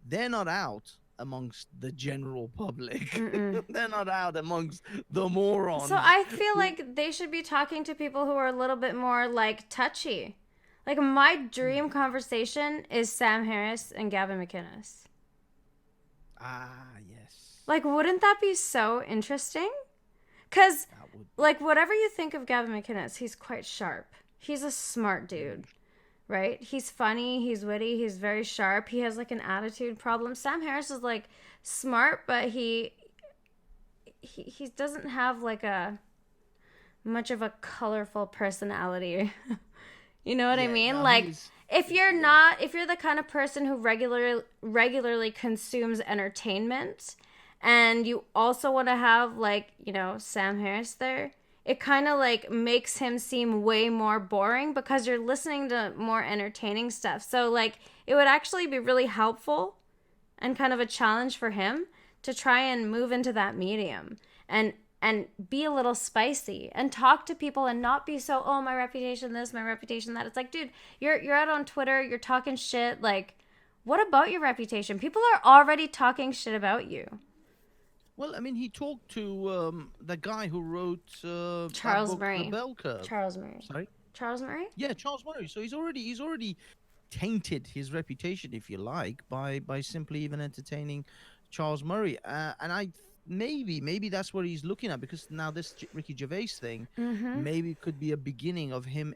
They're not out amongst the general public. Mm-mm. They're not out amongst the So morons I feel who. like they should be talking to people who are a little bit more like touchy. Like my Hmm. dream conversation is Sam Harris and Gavin McInnes. Ah, yes, Like wouldn't that be so interesting? Cuz that would be like whatever you think of Gavin McInnes, he's quite sharp. He's a smart dude, very. right? He's funny, he's witty, he's very sharp. He has like an attitude problem. Sam Harris is like smart, but he doesn't have like a much of a colorful personality. You know what I Yeah, mean? no, Like he's. Yeah. if you're the kind of person who regularly consumes entertainment and you also want to have like, Sam Harris there, it kind of like makes him seem way more boring because you're listening to more entertaining stuff. So like it would actually be really helpful and kind of a challenge for him to try and move into that medium and be a little spicy and talk to people and not be so, oh, my reputation this, my reputation that. It's like, dude, you're out on Twitter, you're talking shit. Like, what about your reputation? People are already talking shit about you. Well, I mean, he talked to the guy who wrote that Charles book, The Murray. Bell Curve. Charles Murray. Sorry. Charles Murray? Yeah, Charles Murray. So he's already tainted his reputation, if you like, by simply even entertaining Charles Murray. And maybe that's what he's looking at, because now this Ricky Gervais thing Mm-hmm. maybe could be a beginning of him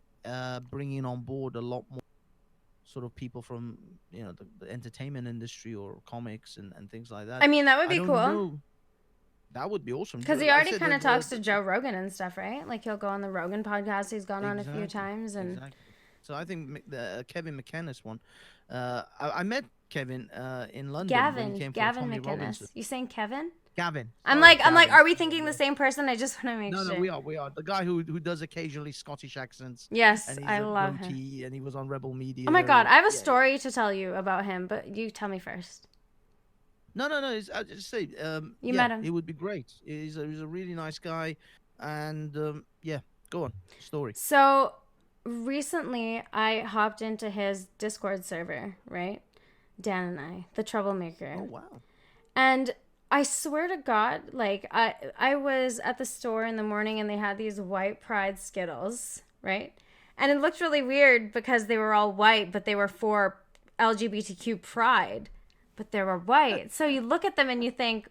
bringing on board a lot more sort of people from the entertainment industry or comics and things like that. I mean, that would I be don't cool. know. That would be awesome. Because he I already said kind of that talks to Joe Rogan and stuff, right? Like he'll go on the Rogan podcast. He's gone on a few exactly, times, and exactly. So I think the Kevin McCandless one. I met Kevin in London when he came for Gavin Tommy Robinson. McInnes. You saying Kevin? Gavin, I'm sorry, like, Gavin. are we Sorry, thinking the yeah. same person? I just want to make No, no, sure. we are. The guy who does occasionally Scottish accents, Yes, and he's I a love him. goatee, and he was on Rebel Oh my god, Media. I have a Yeah. story to tell you about him, but you tell me first. No. I just say, You yeah, met him. it would be great. He's a really nice guy, and yeah, go on, story. So recently, I hopped into his Discord server, right? Dan and I, the Oh troublemaker. wow. And I swear to God, like I was at the store in the morning and they had these white pride Skittles, right? And it looked really weird because they were all white, but they were for LGBTQ pride, but they were white. So you look at them and you think,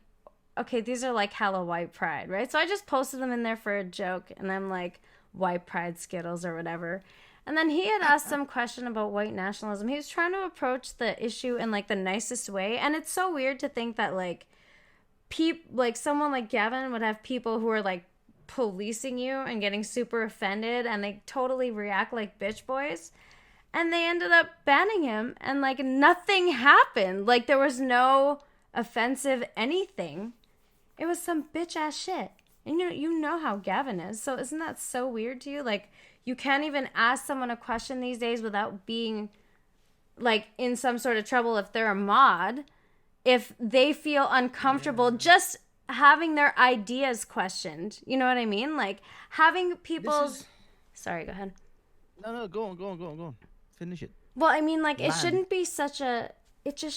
okay, these are like hella white pride, right? So I just posted them in there for a joke and I'm like, white pride Skittles or whatever. And then he had asked some question about white nationalism. He was trying to approach the issue in like the nicest way. And it's so weird to think that like someone like Gavin would have people who are like policing you and getting super offended and they totally react like bitch boys. And they ended up banning him and like nothing happened. Like there was no offensive anything. It was some bitch ass shit. And you know how Gavin is. So isn't that so weird to you? Like, you can't even ask someone a question these days without being like in some sort of trouble if they're a mod, if they feel uncomfortable Yeah. just having their ideas questioned. You know what I mean? Like having This people's. is Sorry, go ahead. no, go on, go on, go on, go on. Finish it. Well, I mean, like, Land. it just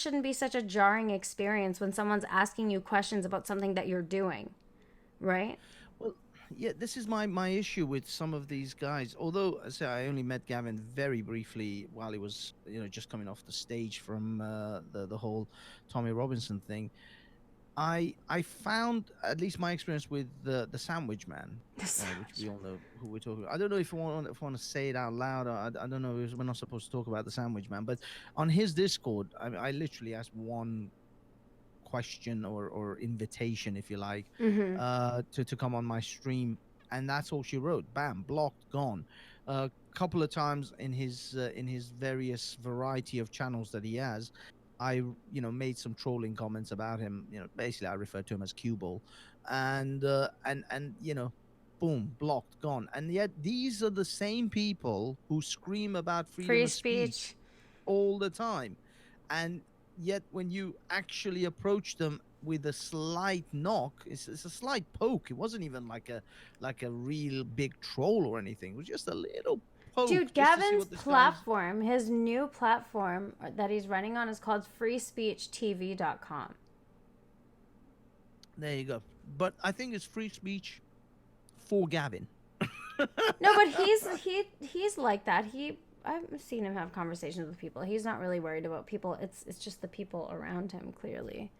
shouldn't be such a jarring experience when someone's asking you questions about something that you're doing, right? Well, yeah, this is my issue with some of these guys. Although, I say I only met Gavin very briefly while he was, just coming off the stage from the whole Tommy Robinson thing. I found at least my experience with the Sandwich Man, which we all know who we're talking about. I don't know if I want to say it out loud. Or I don't know. We're not supposed to talk about the Sandwich Man, but on his Discord, I literally asked one question or invitation, if you like, Mm-hmm. to come on my stream, and that's all she wrote. Bam, blocked, gone. A couple of times in his various variety of channels that he has, I made some trolling comments about him. Basically I referred to him as cue ball, and boom, blocked, gone. And yet these are the same people who scream about freedom Free of speech speech. all the time. And yet when you actually approach them with a slight knock, it's a slight poke. It wasn't even like a real big troll or anything. It was just a little poke Dude, just to see Gavin's what this guy's. platform, his new platform that he's running on is called freespeechtv.com. There you go. But I think it's free speech for Gavin. No, but he's like that. I've seen him have conversations with people. He's not really worried about people. It's just the people around him, clearly.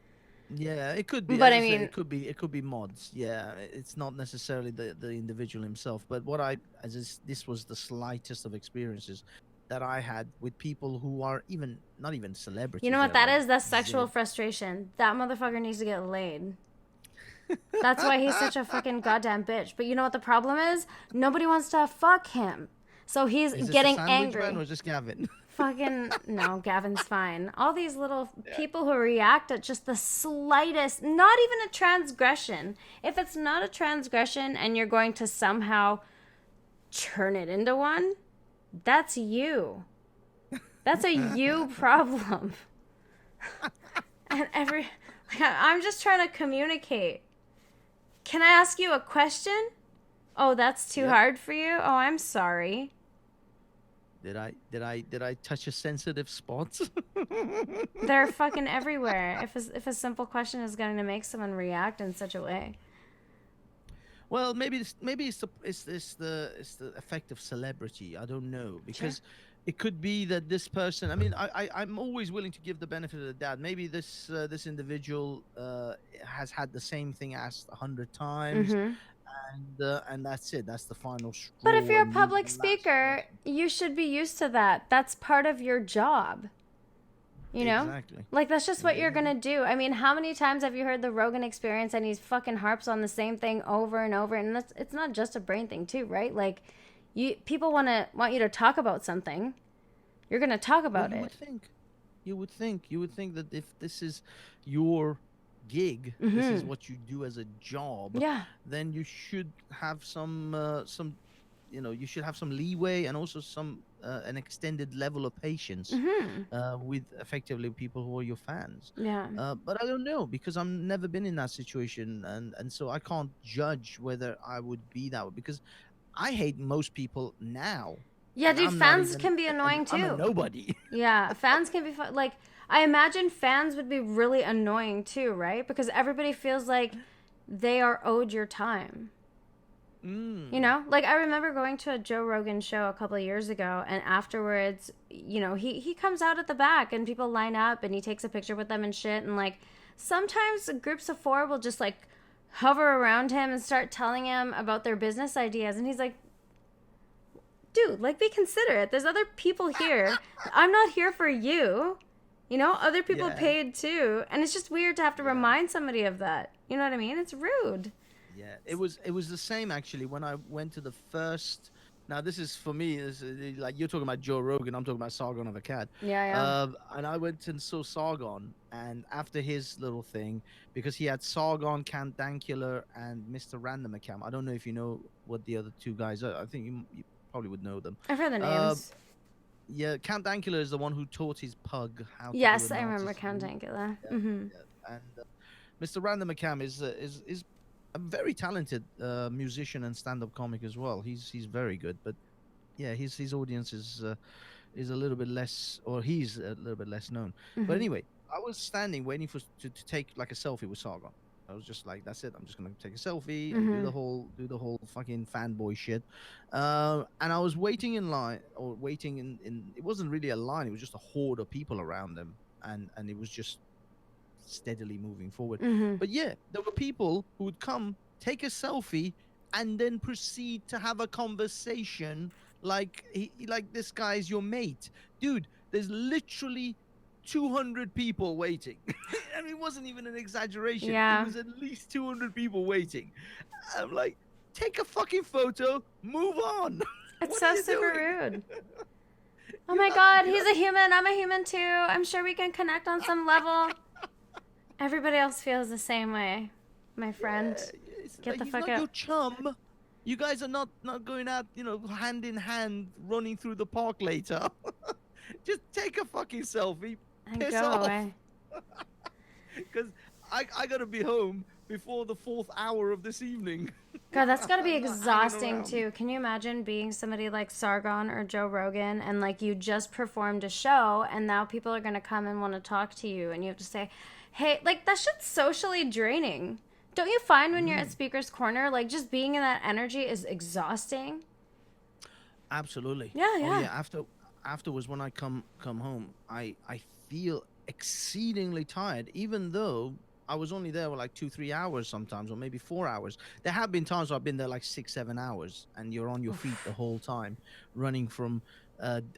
Yeah, it could be. But As I I said, mean, it could be mods. Yeah, it's not necessarily the individual himself. But what I as this was the slightest of experiences that I had with people who are even not even you know celebrities. what They're that like is? That's sexual Z. frustration. That motherfucker needs to get laid. That's why he's such a fucking goddamn bitch. But you know what the problem is? Nobody wants to fuck him. So he's Is this a getting sandwich man angry. or just Gavin? Fucking no, Gavin's fine. All these little Yeah. people who react at just the slightest, not even a transgression. If it's not a transgression and you're going to somehow turn it into one, that's you. That's a you problem. And I'm just trying to communicate. Can I ask you a question? Oh, that's too Yep. hard for you? Oh, I'm sorry. Did I touch a sensitive spot? They're fucking everywhere. If a simple question is going to make someone react in such a way. Well, maybe it's the effect of celebrity. I don't know, Sure. because it could be that this person. I mean, I'm always willing to give the benefit of the doubt. Maybe this individual has had the same thing asked 100 times, Mm-hmm. and that's it. That's the final But if straw, you're a and you public the last speaker, person. you should be used to that. That's part of your job. You know? Exactly. Like, that's just what you're Exactly. gonna do. I mean, how many times have you heard the Rogan experience and he's fucking harps on the same thing over and over? And it's not just a brain thing, too, right? Like, people want you to talk about something. You're gonna talk Well, about you it. would think. You would think that if this is your gig, this is Mm-hmm. what you do as a job, Yeah. then you should have some you should have some leeway, and also some an extended level of patience Mm-hmm. with effectively people who are your fans. Yeah. But I don't know, because I've never been in that situation, and so I can't judge whether I would be that way, because I hate most people now, Yeah, and dude, I'm not fans even, can be and annoying I'm a too. nobody. Yeah, fans can be like, I imagine fans would be really annoying too, right? Because everybody feels like they are owed your time. You Mm. know, like I remember going to a Joe Rogan show a couple of years ago, and afterwards, he comes out at the back, and people line up, and he takes a picture with them and shit, and like sometimes groups of four will just like hover around him and start telling him about their business ideas, and he's like, dude, like be considerate. There's other people here. I'm not here for you. Other people Yeah, paid too, and it's just weird to have to yeah, remind somebody of that. You know what I mean? It's rude. yeah. It was the same actually when I went to the first Now this is for me. Like you're talking about Joe Rogan, I'm talking about Sargon of Akkad. Yeah, yeah. And I went and saw Sargon, and after his little thing, because he had Sargon, Cantancular, and Mr. Random Account. I don't know if you know what the other two guys are. I think you probably would know them. I've heard the Uh, names. yeah, Cantancular is the one who taught his pug how to do a Yes, I remember Nazi Count salute. Angela. Yeah, Mm-hmm. yeah. And Mr. Random Account is a very talented musician and stand-up comic as well. He's very good, but yeah, his audience is a little bit less, or he's a little bit less known. But Mm-hmm. anyway, I was standing waiting to take like a selfie with Sargon. I was just like, that's it. I'm just gonna take a selfie and Mm-hmm. do the whole fucking fanboy shit. And I was waiting in line, or waiting in. It wasn't really a line. It was just a horde of people around them, and it was just steadily moving forward. Mm-hmm. But yeah, there were people who would come, take a selfie, and then proceed to have a conversation like this guy's your mate. Dude, there's literally 200 people waiting. And it wasn't even an exaggeration. It Yeah. was at least 200 people waiting. I'm like, take a fucking photo, move on. It's What are so you super doing? rude. Oh You're my not, god, you're he's not a human. I'm a human too. I'm sure we can connect on some level. Everybody else feels the same way, my friend. Yeah, it's Get like the he's fuck not your out. chum. You guys are not going out, hand in hand, running through the park later. Just take a fucking selfie, And piss go off, away. because I gotta be home before the fourth hour of this evening. God, that's gotta be I'm not hanging exhausting around. too. Can you imagine being somebody like Sargon or Joe Rogan and like you just performed a show and now people are gonna come and want to talk to you and you have to say, hey, like that shit's socially draining. Don't you find when you're at Mm, Speaker's Corner, like just being in that energy is exhausting? absolutely. Yeah, Oh yeah. yeah. Afterwards, when I come home, I feel exceedingly tired, even though I was only there for like 2 3 hours sometimes, or maybe 4 hours. There have been times where I've been there like 6 7 hours, and you're on your feet the Oof. whole time, running from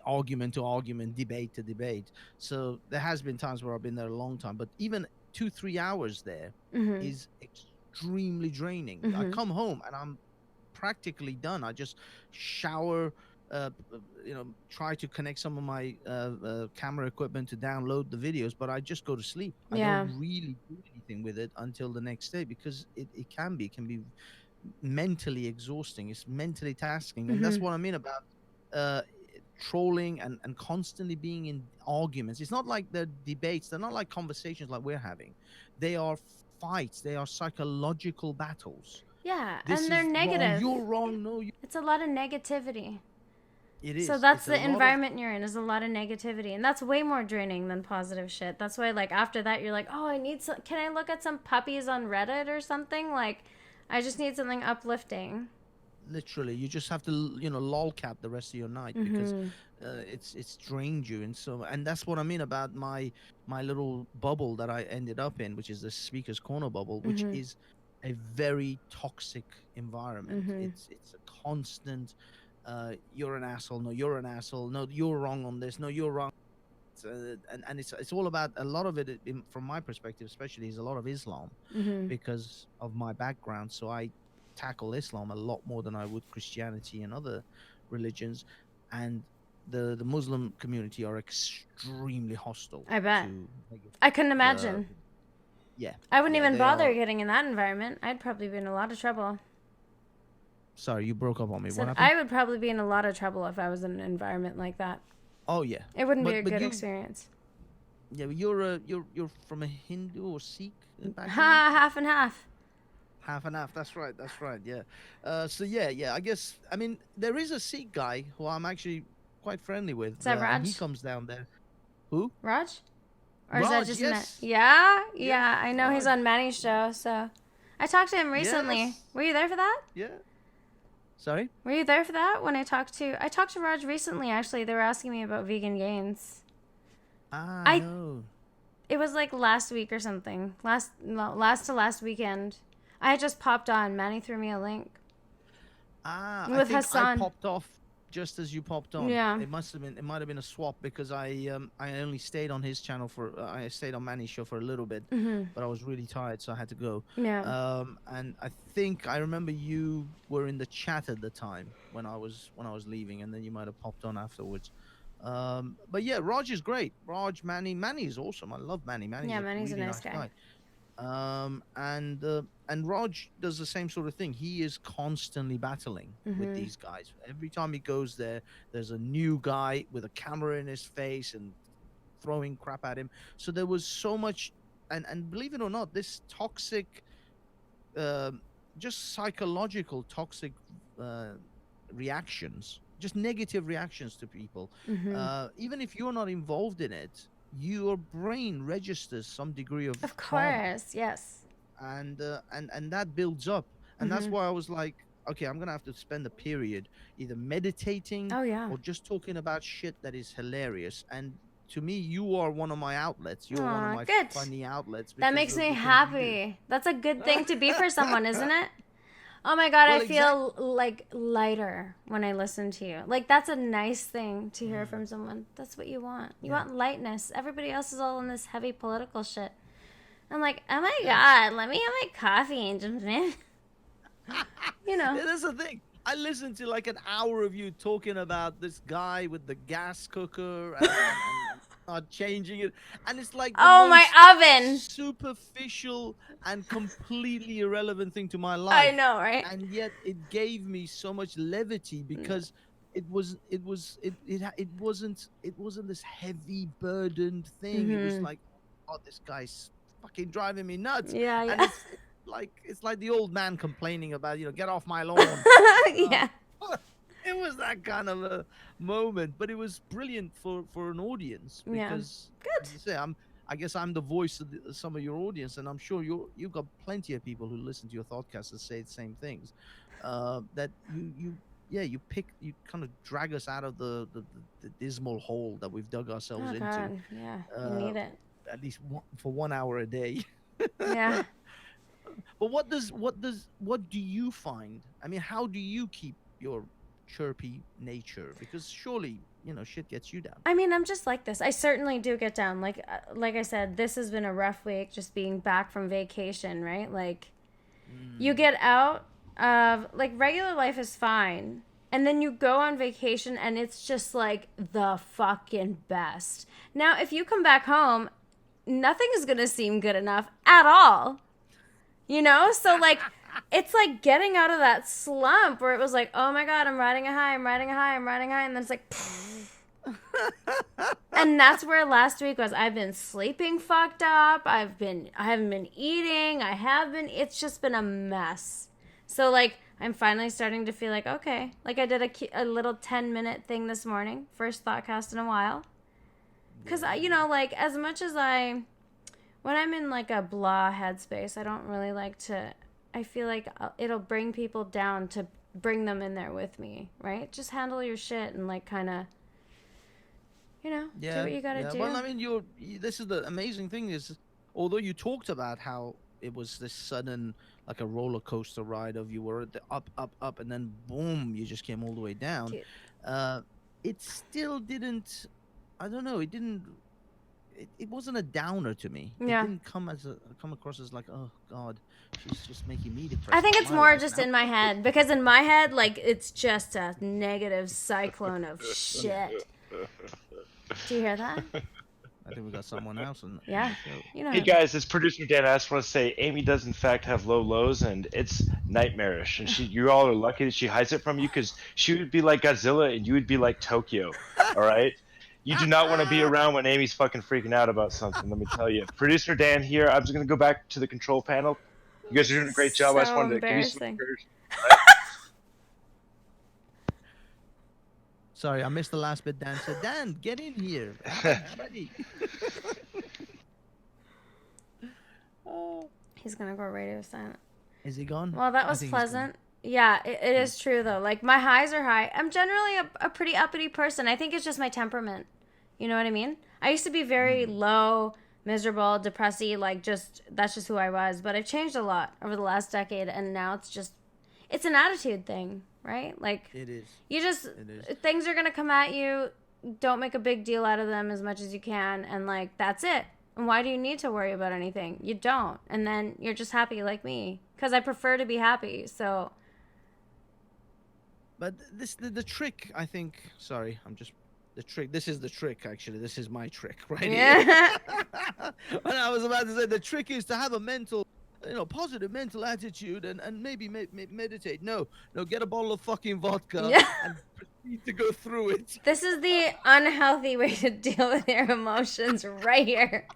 argument to argument, debate to debate. So there has been times where I've been there a long time, but even 2 3 hours there Mm-hmm. is extremely draining. I Mm-hmm. come home and I'm practically done. I just shower, try to connect some of my camera equipment to download the videos, but I just go to sleep. I don't Yeah. really do anything with it until the next day, because it can be mentally exhausting. It's mentally tasking, and that's Mm-hmm. what I mean about uh, trolling and constantly being in arguments. It's not like the debates. They're not like conversations like we're having. They are fights. They are psychological battles. Yeah, This and they're is wrong. negative. You're wrong. No, It's a lot of negativity. it So is. that's It's a the lot of environment you're in is a lot of negativity, and that's way more draining than positive shit. That's why like after that you're like, "Oh, I need some can I look at some puppies on Reddit or something?" Like I just need something uplifting. literally. You just have to, lolcat the rest of your night, because Mhm. it's drained you, and that's what I mean about my little bubble that I ended up in, which is the speaker's corner bubble, which Mhm. is a very toxic environment. Mhm. It's a constant. You're an asshole. No, you're an asshole. No, you're wrong on this. No, you're wrong. And it's all about, a lot of it, from my perspective especially, is a lot of Islam, Mhm. because of my background. So I tackle Islam a lot more than I would Christianity and other religions, and the Muslim community are extremely hostile I bet. to I couldn't the imagine. yeah, I wouldn't yeah, even they bother are. getting in that environment. I'd probably be in a lot of trouble. Sorry, you broke up on I me. What said happened? I would probably be in a lot of trouble if I was in an environment like that. Oh yeah, It wouldn't be a but good you experience. yeah, but you're from a Hindu or Sikh background. Ha, half and half. Half and half. That's right. That's right. Yeah. So yeah. I guess, I mean, there is a Sikh guy who I'm actually quite friendly with, Is that and he Raj? comes down there. Who? Raj? Or is that Raj. just Matt? Yes. Yeah? Yes. Yeah, I know he's Raj. on Manny's show, so. I talked to him recently. Yes. Were you there for that? Yeah. Sorry. Were you there for that when I talked to Raj recently actually. They were asking me about vegan gains. Ah, I no. It was like last week or something. Last to last weekend. I had just popped on. Manny threw me a link Ah, I with think I Hassan. popped off. just as you popped on. Yeah. It must have been. It might have been a swap because I only stayed on his channel for. I stayed on Manny's show for a little bit, Mm-hmm. but I was really tired, so I had to go. Yeah. And I think I remember you were in the chat at the time when I was leaving, and then you might have popped on afterwards. But yeah, Raj is great. Raj, Manny is awesome. I love Manny. Manny's Yeah, a Manny's a really nice nice guy. guy. And Raj does the same sort of thing. He is constantly battling with Mm-hmm. these guys. Every time he goes there, there's a new guy with a camera in his face and throwing crap at him. So there was so much, and believe it or not, this toxic, um just psychological toxic uh, reactions, just negative reactions to people. Mm-hmm. Even if you're not involved in it, your brain registers some degree of Of trauma, course, yes. and that builds up, and that's Mm-hmm. why I was like, okay, I'm gonna have to spend a period either meditating Oh yeah. or just talking about shit that is hilarious. And to me, you are one of my outlets. You're one of Aw, my good. funny outlets That because makes of me the things you do. happy. That's a good thing to be for someone, isn't it? Oh my god, I Well, exactly. feel like lighter when I listen to you. Like that's a nice thing to hear Mm, from someone. That's what you want. You yeah, want lightness. Everybody else is all in this heavy political shit. I'm like, oh my yeah. god, let me have my coffee and just, you know. Yeah, that's the thing. I listened to like an hour of you talking about this guy with the gas cooker and not changing it, and it's like the Oh my most oven. superficial and completely irrelevant thing to my I life, know, right? and yet it gave me so much levity because it wasn't this heavy burdened thing. It was Mm-hmm. like, oh, this guy's fucking driving me nuts, Yeah, and yeah. it's like the old man complaining about, get off my lawn. Yeah. um, it was that kind of a moment, but it was brilliant for an audience Yeah. because, Good. as I say, I guess I'm the voice of some of your audience, and I'm sure you've got plenty of people who listen to your thoughtcasts and say the same things. That you kind of drag us out of the dismal hole that we've dug ourselves Oh into, god. Yeah. You uh, need it. at least for 1 hour a day. Yeah. But what do you find? I mean, how do you keep your chirpy nature? Because surely, shit gets you down. I mean, I'm just like this. I certainly do get down. Like I said, this has been a rough week just being back from vacation, right? Like you Mm. get out of like regular life is fine. And then you go on vacation and it's just like the fucking best. Now, if you come back home, nothing is going to seem good enough at all. You know? So like it's like getting out of that slump where it was like, "Oh my god, I'm riding a high, I'm riding a high, I'm riding a high." And then it's like and that's where last week was. I've been sleeping fucked up. I haven't been eating. It's just been a mess. So like I'm finally starting to feel like okay. Like I did a little 10-minute thing this morning. First thoughtcast in a while. Cuz Yeah, like as much as when I'm in like a blah headspace, I don't really like to I feel like it'll bring people down to bring them in there with me, right? Just handle your shit and like kind of do yeah, what you gotta yeah. Well, do. I mean, this is the amazing thing is, although you talked about how it was this sudden, like a roller coaster ride of you were at the up, up, up, and then boom, you just came all the way down. Dude. Uh, it still didn't. I don't know. It didn't. It wasn't a downer to me. It Yeah. didn't come across as like, oh God, she's just making me I depressed think about it's my more life just now. in my head because in my head, like it's just a negative cyclone of Yeah, shit. Do you hear that? I think we got someone else in Yeah. the show. You Hey know. guys, it's producer Dan. I just want to say Amy does in fact have low lows, and it's nightmarish. And you all are lucky that she hides it from you, because she would be like Godzilla and you would be like Tokyo. All right, you do not want to be around when Amy's fucking freaking out about something. Let me tell you. Producer Dan here. I'm just gonna go back to the control panel. You guys are doing a great job. I just So wanted to give you some embarrassing. encouragement. All right. Sorry, I missed the last bit. Dan said, "Dan, get in here, buddy." Oh, He's gonna go radio silent. is he gone? Well, that I was think he's gone. pleasant. Yeah, it Yeah. is true though. Like my highs are high. I'm generally a pretty uppity person. I think it's just my temperament. You know what I mean? I used to be very Mm. low, miserable, depressy, like just that's just who I was. But I've changed a lot over the last decade, and now it's an attitude thing. right? Like, It is. you just, It is. things are going to come at you. Don't make a big deal out of them as much as you can. And, like, that's it. And why do you need to worry about anything? You don't. And then you're just happy like me. Because I prefer to be happy. So. But the trick, I think. Sorry, I'm just the trick. This is the trick, actually. This is my trick, right here. Yeah. And I was about to say the trick is to have a mental, positive mental attitude and maybe meditate. No, get a bottle of fucking vodka Yeah. and proceed to go through it. This is the unhealthy way to deal with your emotions right here.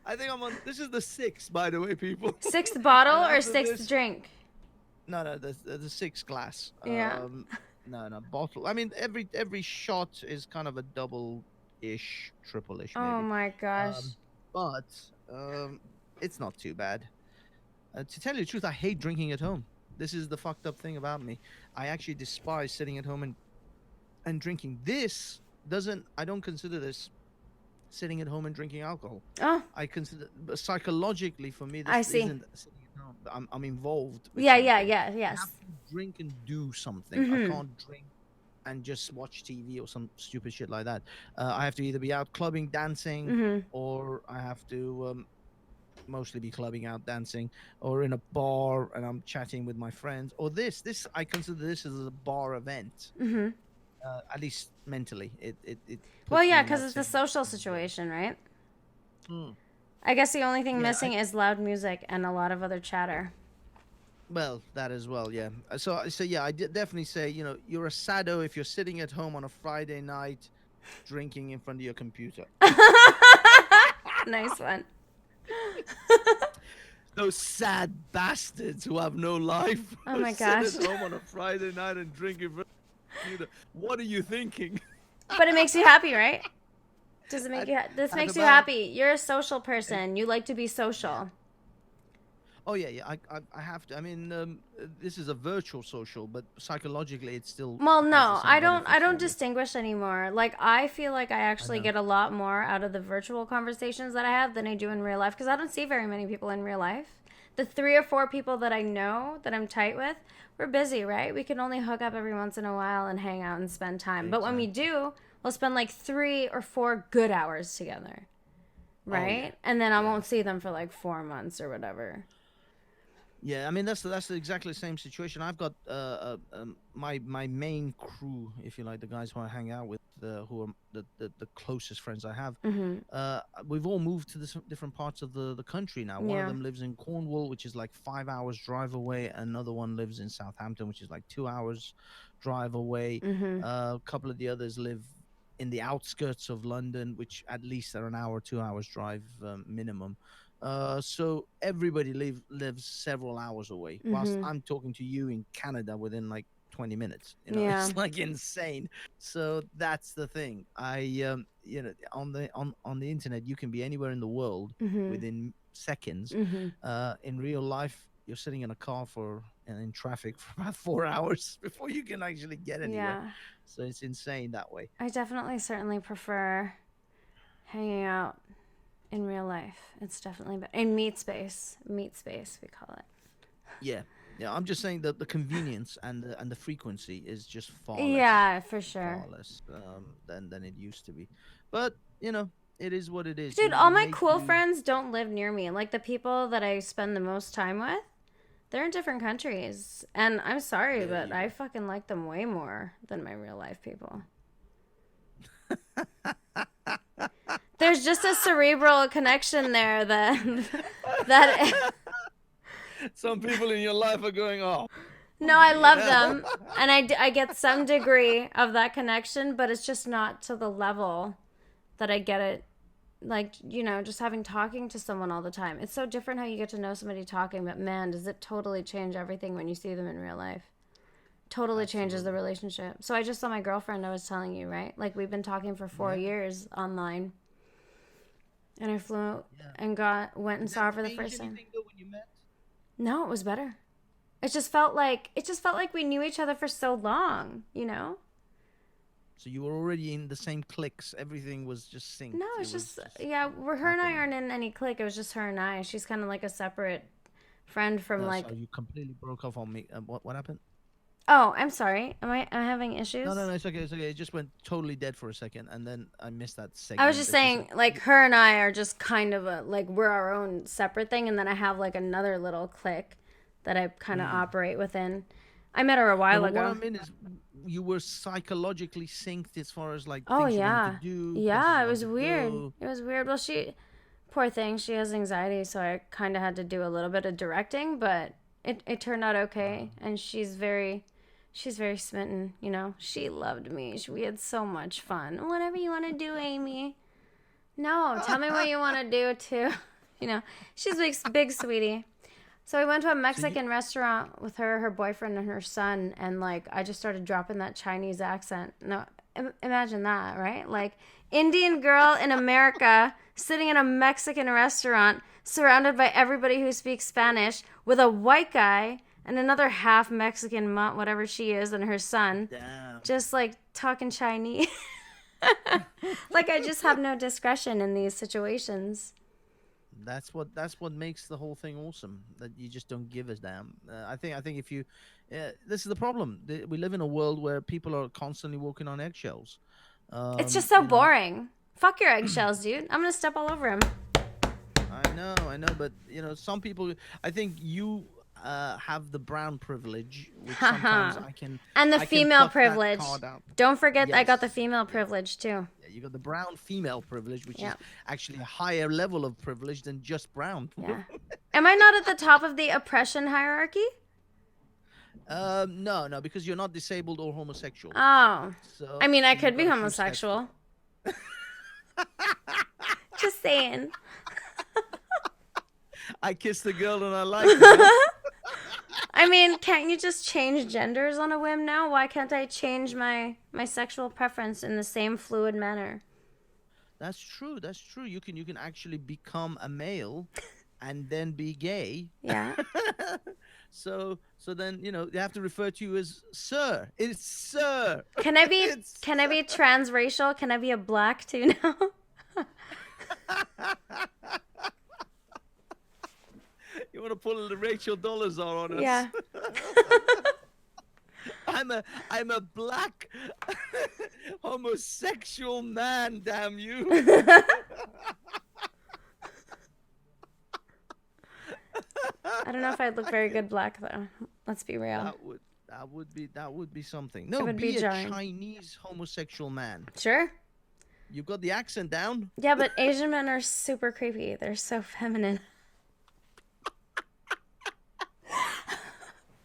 I think I'm on. This is the sixth, by the way, people. Sixth bottle And or after sixth this- drink? No, the sixth glass. Yeah. No, bottle. I mean, every shot is kind of a double-ish, triple-ish, maybe. Oh my gosh. But it's not too bad. To tell you the truth, I hate drinking at home. This is the fucked up thing about me. I actually despise sitting at home and drinking. I don't consider this sitting at home and drinking alcohol. Oh. I consider psychologically for me this I see. isn't sitting at home. I'm involved with Yeah, something. yes. I have to drink and do something. Mhm. I can't drink and just watch TV or some stupid shit like that. I have to either be out clubbing, dancing, Mhm. or I have to mostly be clubbing, out dancing, or in a bar and I'm chatting with my friends. Or this I consider this as a bar event. Mhm. At least mentally, it Well, puts yeah, me in because that it's a same- social situation, right? Hmm. I guess the only thing Yeah, missing is loud music and a lot of other chatter. Well, that as well, yeah. So yeah, I definitely say, you're a sado if you're sitting at home on a Friday night, drinking in front of your computer. Nice one. Those sad bastards who have no life. Oh my sit gosh. at home on a Friday night and drink in front of the computer. What are you thinking? But it makes you happy, right? Does it make you? This at makes you about- happy. You're a social person. You like to be social. Oh yeah. I have to. I mean, this is a virtual social, but psychologically, it's still. Well, has no, the same I don't. benefits I don't for me. distinguish anymore. Like, I feel like I actually know. get a lot more out of the virtual conversations that I have than I do in real life because I don't see very many people in real life. The 3 or 4 people that I know that I'm tight with, we're busy, right? We can only hook up every once in a while and hang out and spend time. But when we do, we'll spend like 3 or 4 good hours together, right? yeah. And then I won't see them for like 4 months or whatever. Yeah, I mean that's exactly the same situation. I've got my main crew, if you like, the guys who I hang out with, who are the closest friends I have. We've all moved to different parts of the country now. One Yeah. of them lives in Cornwall, which is like 5 hours drive away. Another one lives in Southampton, which is like 2 hours drive away. A couple of the others live in the outskirts of London, which at least are an hour, 2 hours drive minimum. So everybody lives several hours away, whilst I'm talking to you in Canada within like 20 minutes. Yeah. It's like insane. So that's the thing. On the internet, you can be anywhere in the world within seconds. In real life, you're sitting in a car and in traffic for about 4 hours before you can actually get anywhere. Yeah. So it's insane that way. I definitely certainly prefer hanging out in real life. It's definitely in meat space we call it. Yeah. I'm just saying that the convenience and the frequency is just far Yeah, for sure. less than it used to be. But it is what it is. Dude, You all my make cool do- friends don't live near me. Like, the people that I spend the most time with, they're in different countries. And I'm sorry, but I fucking like them way more than my real life people. There's just a cerebral connection there that Some people in your life are going, oh. no, I love them, and I get some degree of that connection, but it's just not to the level that I get it, like, just talking to someone all the time. It's so different how you get to know somebody talking, but man, does it totally change everything when you see them in real life. Totally changes the relationship. So I just saw my girlfriend, I was telling you, right? Like, we've been talking for 4 years online. And I flew and went and saw her for the first time. Anything though when you met? No, it was better. It just felt like we knew each other for so long, So you were already in the same cliques. Everything was just synced. No, it's just her and I aren't in any clique. It was just her and I. She's kind of like a separate friend from So you completely broke off on me. What happened? Oh, I'm sorry. Am I having issues? No, it's okay. It's okay. It just went totally dead for a second, and then I missed that segment. I was just that you said. saying, like, her and I are just kind of like, we're our own separate thing, and then I have, like, another little clique that I kind of operate within. I met her a No, while but what I ago. mean is, you were psychologically synced as far as like Oh, things you wanted yeah. to do, places Yeah, you it wanted was to weird. go. It was weird. Well, poor thing, she has anxiety, so I kind of had to do a little bit of directing, but it turned out okay. And she's very smitten, you know. She loved me. We had so much fun. Whatever you want to do, Amy. No, tell me what you want to do too. You know, she's big sweetie. So we went to a So you, Mexican restaurant with her boyfriend, and her son, and like I just started dropping that Chinese accent. No, imagine that, right? Like Indian girl in America sitting in a Mexican restaurant surrounded by everybody who speaks Spanish with a white guy and another half Mexican whatever she is, and her son damn. just like talking Chinese. Like I just have no discretion in these situations. That's what makes the whole thing awesome. That you just don't give a damn. I think if you, this is the problem. We live in a world where people are constantly walking on eggshells. It's just so You know, boring. Fuck your eggshells, dude. I'm gonna step all over him. I know, but you know, some people. I think you have the brown privilege, which sometimes Haha. I can. And the I can female pluck that privilege. card out. Don't forget I got the Yes. female privilege too. Yeah, you got the brown female privilege, which Yeah. is actually a higher level of privilege than just brown. Yeah. Am I not at the top of the oppression hierarchy? No, because you're not disabled or homosexual. Oh. So I mean, I you've could be got a few steps to- homosexual. Just saying. I kissed a girl and I liked it. I mean, can't you just change genders on a whim now? Why can't I change my sexual preference in the same fluid manner? That's true. That's true. You can actually become a male, and then be gay. Yeah. So then they have to refer to you as sir. It's sir. Can I be It's can I be transracial? Can I be a black too now? You want to pull the Rachel Dollars on us? Yeah. I'm a black homosexual man. Damn you. I don't know if I'd look very good black though. Let's be real. That would be something. No, would be be a jarring. Chinese homosexual man. Sure. You got the accent down. Yeah, but Asian men are super creepy. They're so feminine.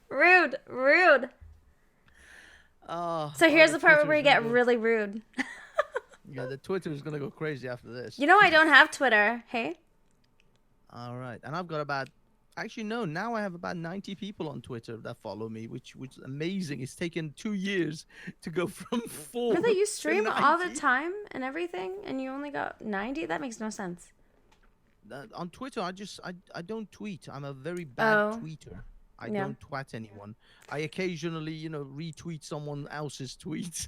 Rude, rude. Oh, So here's the part Twitter's where we get gonna go- really rude. Yeah, the Twitter is gonna go crazy after this. You know I don't have Twitter. Hey? All right, and I've got actually no, now I have about 90 people on Twitter that follow me, which is amazing. It's taken 2 years to go from 4. Really? You to stream all the 90. time and everything and you only got 90? That makes no sense. On Twitter, I don't tweet. I'm a very bad Oh. tweeter. I Yeah. don't twat anyone. I occasionally, retweet someone else's tweets.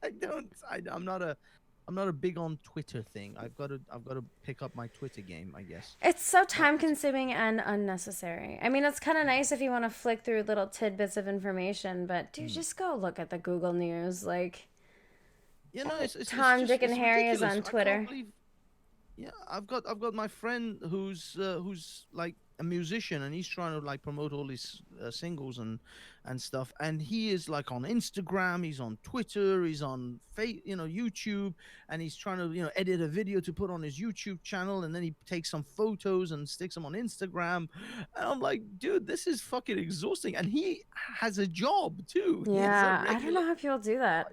I'm not a big on Twitter thing. I've got to pick up my Twitter game, I guess. It's so time consuming and unnecessary. I mean, it's kind of nice if you want to flick through little tidbits of information, but dude, just go look at the Google News. Like, It's Tom, just- Dick, and it's Harry is ridiculous. on I can't Twitter. believe- Yeah, I've got my friend who's like a musician, and he's trying to like promote all his singles and stuff, and he is like on Instagram, he's on Twitter, he's on YouTube, and he's trying to edit a video to put on his YouTube channel, and then he takes some photos and sticks them on Instagram, and I'm like, dude, this is fucking exhausting, and he has a job too. He has a Yeah, I don't regular- know how people do that.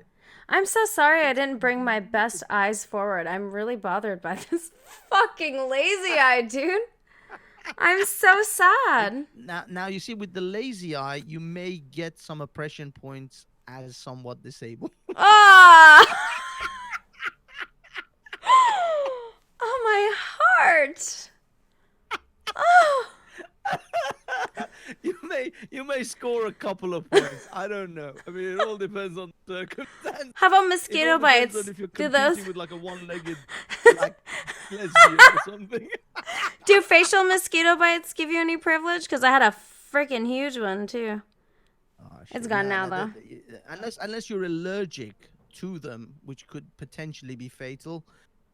I'm so sorry I didn't bring my best eyes forward. I'm really bothered by this fucking lazy eye, dude. I'm so sad. Now you see, with the lazy eye, you may get some oppression points as somewhat disabled. Ah! Oh, my heart. Oh. You may score a couple of points. I don't know. I mean, it all depends on circumstance. How about It mosquito all depends bites? on if you're Do competing those with like a one-legged black lesbian or something. do facial mosquito bites give you any privilege? Because I had a freaking huge one too. Oh It's shit! gone No, now no, though. unless you're allergic to them, which could potentially be fatal,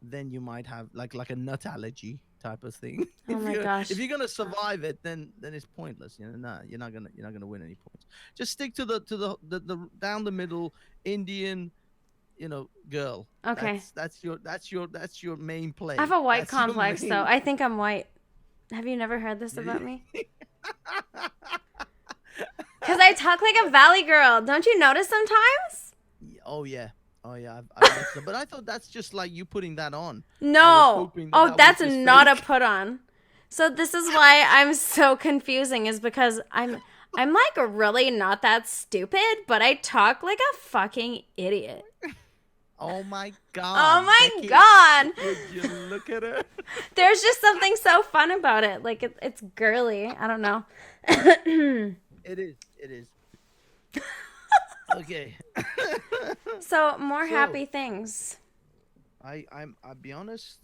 then you might have like a nut allergy type of thing. Oh my If gosh. you're gonna survive it, then it's pointless. You know, nah, you're not gonna win any points. Just stick to the down the middle Indian, girl. Okay. That's your main I have play. a white That's your complex though. main. I think I'm white. Have you never heard this about me? Because I talk like a valley girl. Don't you notice sometimes? Oh yeah. Oh yeah, I've noticed that. But I thought that's just like you putting that on. I was No. hoping that Oh, that was that's just not a fake. put on. So this is why I'm so confusing is because I'm like really not that stupid, but I talk like a fucking idiot. Oh my Oh God, my Becky! god. Would you look at her? There's just something so fun about it. Like it's girly. I don't know. It is. It is. Okay. So more So happy things. I'll be honest.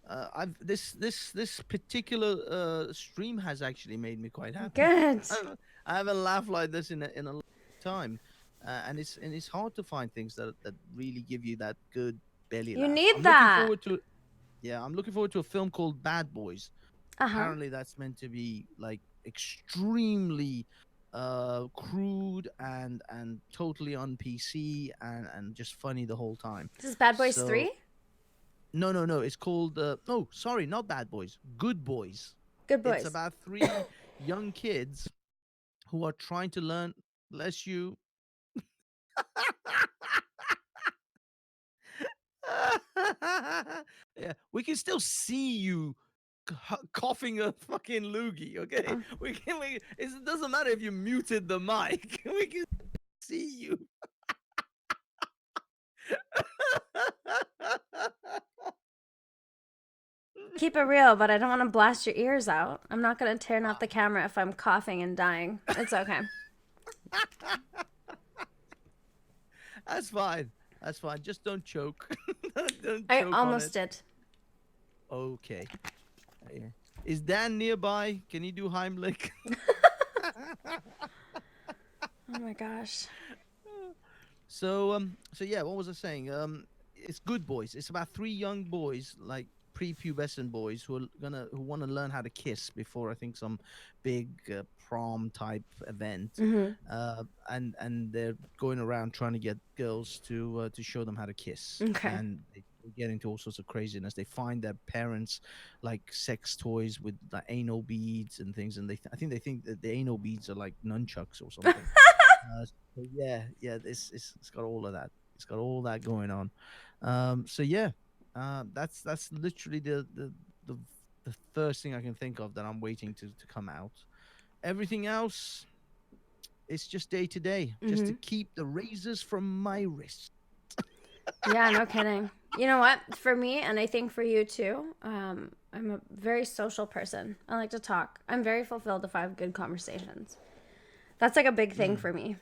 I've this particular stream has actually made me quite happy. Good. I haven't laughed like this in a long time, and it's hard to find things that really give you that good belly You laugh. need that. I'm looking forward to a film called Bad Boys. Uh-huh. Apparently, that's meant to be like extremely crude and totally on PC and just funny the whole time. This is Bad Boys So 3? no, no, no. It's called no, sorry, not Bad Boys. Good Boys. Good It's Boys. about three young kids who are trying to learn. Bless you. Yeah, we can still see you coughing a fucking loogie. Okay, Oh. we can. It doesn't matter if you muted the mic. We can see you. Keep it real, but I don't want to blast your ears out. I'm not going to turn off the camera if I'm coughing and dying. It's okay. That's fine. That's fine. Just don't choke. Don't I choke on almost it. did. Okay. Yeah. Is Dan nearby? Can he do Heimlich? Oh my gosh. So yeah, what was I saying? It's Good Boys. It's about three young boys, like prepubescent boys, who want to learn how to kiss before I think some big prom type event. Mm-hmm. And they're going around trying to get girls to show them how to kiss, Okay. and they get into all sorts of craziness. They find their parents like sex toys with like anal beads and things, and I think they think that the anal beads are like nunchucks or something. So yeah, it's got all of that. It's got all that going on. So yeah, that's literally the the first thing I can think of that I'm waiting to come out. Everything else, it's just day to day, just to Mm-hmm. keep the razors from my wrist. Yeah, no kidding. You know what? For me, and I think for you too, I'm a very social person. I like to talk. I'm very fulfilled if I have good conversations. That's like a big thing Mm. for me.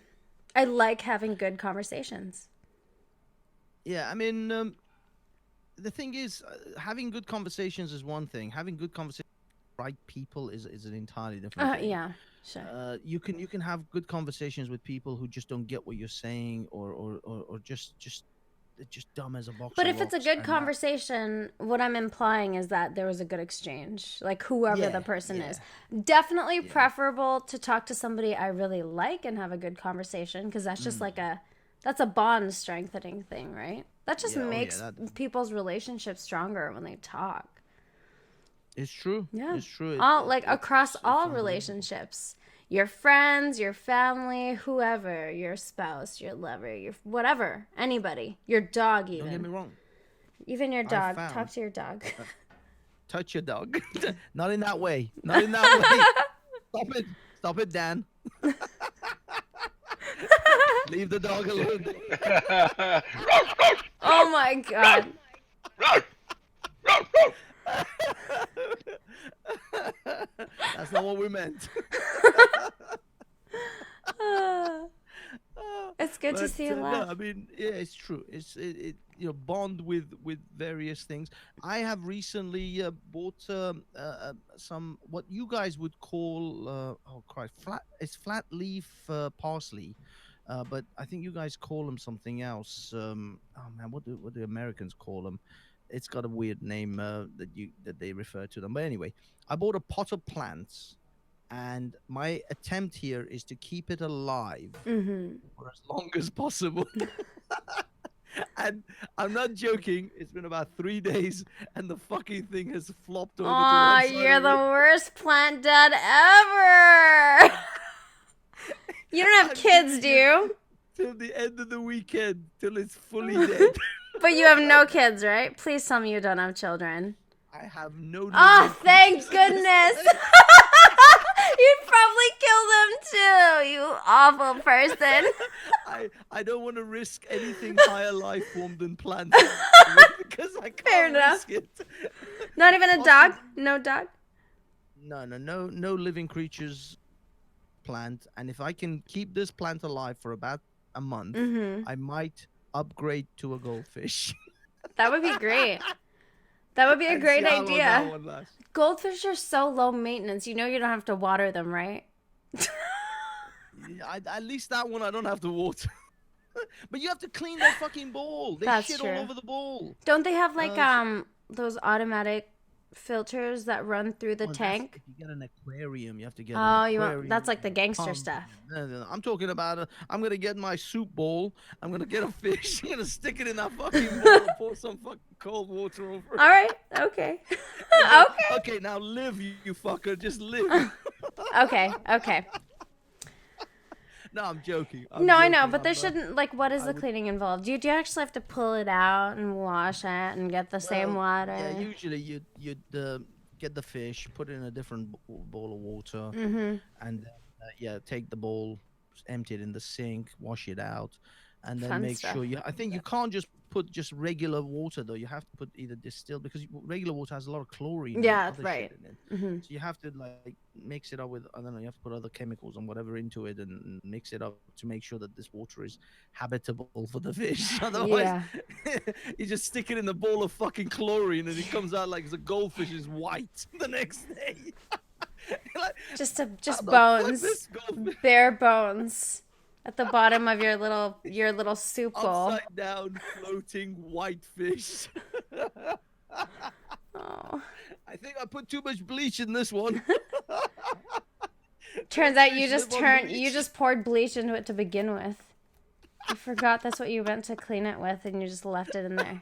I like having good conversations. Yeah, I mean, the thing is, having good conversations is one thing. Having good conversations with right people is an entirely different thing. Yeah, sure. You can have good conversations with people who just don't get what you're saying, or just they're just dumb as a box But of if it's a rocks, good and that. conversation, what I'm implying is that there was a good exchange, like whoever the Yeah, person is. yeah, Definitely yeah. preferable to talk to somebody I really like and have a good conversation because that's just Mm. like that's a bond strengthening thing, right? That just Yeah, oh yeah, makes that people's relationships stronger when they talk. is true. Yeah. It's true. All like across It's all unbelievable. relationships. Your friends, your family, whoever, your spouse, your lover, your whatever, anybody, your dog Don't get me even. wrong. Even your I dog. Talk found to your dog. touch your dog. Not in that way. Not in that way. Stop it. Stop it, Dan. Leave the dog alone. Oh my god. That's not what we meant. It's It's good to But see you no, laugh. I mean, yeah, it's true. Bond with various things. I have recently bought some what you guys would call oh Christ, flat. It's flat leaf parsley, but I think you guys call them something else. Oh man, what do Americans call them? It's got a weird name that they refer to them. But anyway, I bought a pot of plants, and my attempt here is to keep it alive Mm-hmm. for as long as possible. And I'm not joking. It's been about 3 days, and the fucking thing has flopped over to Aw, one side you're of the me. worst plant dad ever. You don't have I'm kids, giving do it you? till the end of the weekend, till it's fully dead. But you have no kids, right? Please tell me you don't have children. I have no Oh, living thank creatures in this goodness. life. You'd probably kill them too, you awful person. I don't want to risk anything higher life form than plants because I Fair can't enough. risk it. Not even a dog? Possibly, No dog? no living creatures plant, and if I can keep this plant alive for about a month, Mm-hmm. I might upgrade to a goldfish That would be great. That would be a and see great how long that idea. one lasts. Goldfish are so low maintenance. You know you don't have to water them, right? At least that one I don't have to water. But you have to clean their fucking bowl. They That's shit all true. over the bowl. Don't they have like So, those automatic filters that run through the well, that's tank? if you get an aquarium, you have to get an Oh, you want that's aquarium like the with a gangster pump. stuff. No. I'm talking about. I'm gonna get my soup bowl. I'm gonna get a fish. I'm gonna stick it in that fucking bowl and pour some fucking cold water over it. All right. Okay. And go, Okay. okay, now live, you fucker. Just live. Okay. Okay. No, I'm joking. No, I know, Joking. but there shouldn't like what is I the would. cleaning involved? Do you actually have to pull it out and wash it and get the same Well, yeah. water? Usually, you'd get the fish, put it in a different bowl of water, Mm-hmm. and then, yeah, take the bowl, empty it in the sink, wash it out, and then Fun make stuff. sure you. I think you can't just put just regular water though. You have to put either distilled because regular water has a lot of chlorine and Yeah, other shit right. in it. Mm-hmm. So you have to like mix it up with, I don't know. You have to put other chemicals and whatever into it and mix it up to make sure that this water is habitable for the fish. Otherwise, Yeah. you just stick it in the bowl of fucking chlorine and it comes out like the goldfish is white the next day. You're like, Just how just the fuck bones. this goldfish Bare bones at the bottom of your little soup bowl. upside down floating white fish? Oh. I think I put too much bleach in this one. Turns Those out you fish just live on you bleach. just poured bleach into it to begin with. You forgot that's what you meant to clean it with and you just left it in there.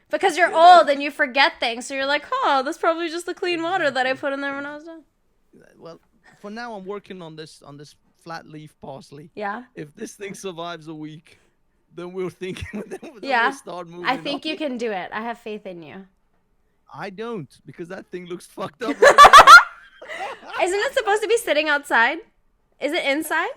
Because you're old and you forget things, so you're like, "Oh, that's probably just the clean water that I put in there when I was done." Well, for now I'm working on this flat leaf parsley. Yeah. If this thing survives a week, then we're thinking then Yeah. we'll start moving I think on. you can do it. I have faith in you. I don't because that thing looks fucked up right now. Isn't it supposed to be sitting outside? Is it inside?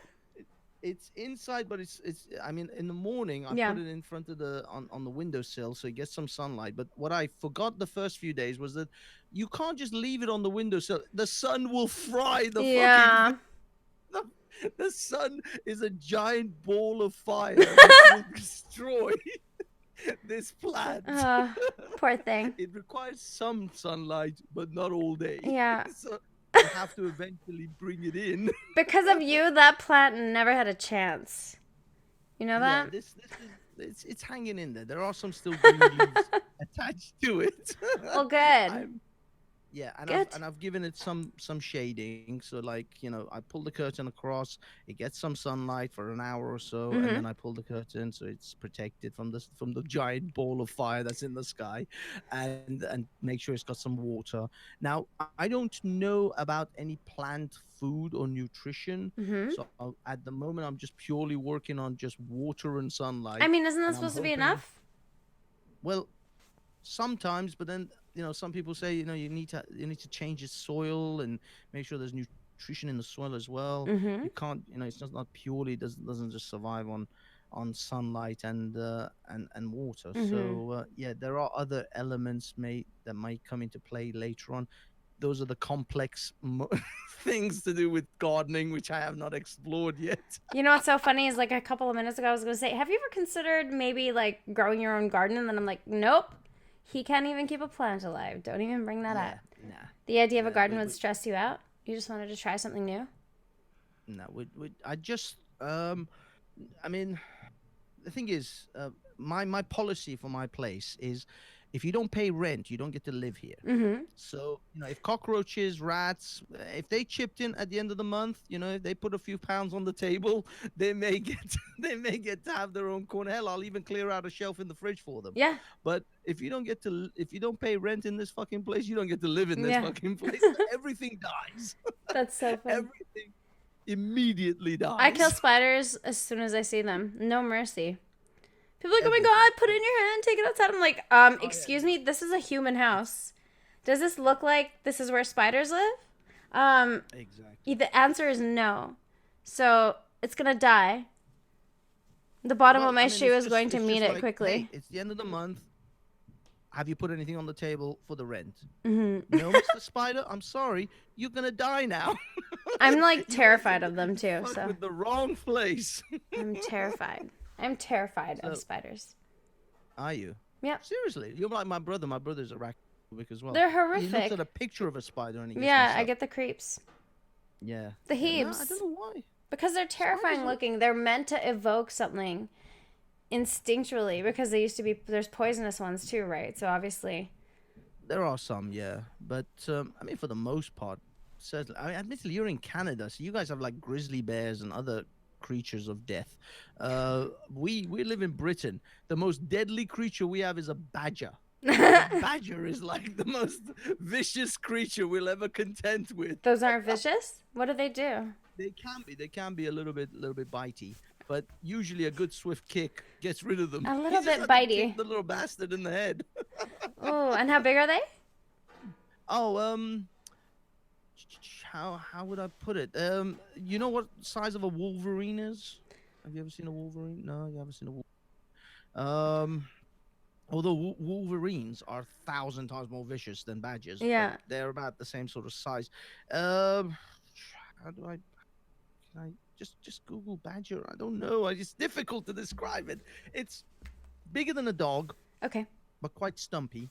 It's inside, but it's. I mean, in the morning, I Yeah. put it in front of the on the windowsill so it gets some sunlight. But what I forgot the first few days was that you can't just leave it on the windowsill. The sun will fry the Yeah. fucking. The sun is a giant ball of fire that will destroy this plant. Poor thing. It requires some sunlight, but not all day. Yeah. So you have to eventually bring it in. Because of you, that plant never had a chance. You know Yeah, that? this is it's hanging in there. There are some still green leaves attached to it. Well, good. I'm- yeah, Good. I've given it some shading. So like I pull the curtain across, it gets some sunlight for an hour or so, and Mhm. then I pull the curtain so it's protected from the giant ball of fire that's in the sky, and make sure it's got some water. Now I don't know about any plant food or nutrition, Mhm. so at the moment I'm just purely working on just water and sunlight. I mean, isn't that and I'm supposed to be hoping- enough? Well, sometimes, but then some people say you need to change the soil and make sure there's nutrition in the soil as well. Mhm. You can't, it's just not purely doesn't just survive on sunlight and water. Mhm. So yeah, there are other elements that might come into play later on. those are the complex things to do with gardening, which I have not explored yet. You know what's so funny is like a couple of minutes ago I was gonna say, have you ever considered maybe like growing your own garden? And then I'm like, nope. He can't even keep a plant alive. Don't even bring that up. Nah. The idea of a Yeah, garden would stress you out. You just wanted to try something new. No, I just I mean, the thing is, my policy for my place is, if you don't pay rent, you don't get to live here. Mm-hmm. So, if cockroaches, rats, if they chipped in at the end of the month, if they put a few pounds on the table, they may get they may get to have their own corner. Hell, I'll even clear out a shelf in the fridge for them. Yeah. But if you don't pay rent in this fucking place, you don't get to live in this Yeah. fucking place. Everything dies. That's so fun. Everything immediately dies. I kill spiders as soon as I see them. No mercy. People are like, oh my Everything. god, put it in your hand, take it outside. I'm like, excuse me, this is a human house. Does this look like this is where spiders live? Exactly. The answer is no. So it's gonna die. The bottom of my shoe is going to meet it quickly. Hey, it's the end of the month. Have you put anything on the table for the rent? Mm-hmm. No, Mr. Spider, I'm sorry. You're gonna die now. I'm like terrified of them too. Fuck So with the wrong place. I'm terrified. I'm terrified of So- spiders. Are you? Yep. Seriously, you're like my brother. My brother's arachnophobic as well. They're He looks horrific. at a picture of a spider and he gets Yeah, messed I up. get the creeps. Yeah. The Yeah, no, I heaves. don't know why. Because they're terrifying Spiders are- looking. They're meant to evoke something instinctually because there's poisonous ones too, right? So obviously. There are some, yeah, but I mean, for the most part, certainly. I mean, admittedly, you're in Canada, so you guys have like grizzly bears and other creatures of death. We live in Britain. The most deadly creature we have is a badger. A badger is like the most vicious creature we'll ever contend with. Those aren't vicious? What do they do? They can be a little bit bitey, but usually a good swift kick gets rid of them. A You little just bit have to bitey. kick the little bastard in the head. Oh, and how big are they? Oh, how would I put it? You know what size of a wolverine is? Have you ever seen a wolverine? No, you haven't seen a wolverine. Although wolverines are 1,000 times more vicious than badgers. but Yeah. they're about the same sort of size. How do I? Can I just Google badger? I don't know. It's difficult to describe it. It's bigger than a dog, Okay. but quite stumpy.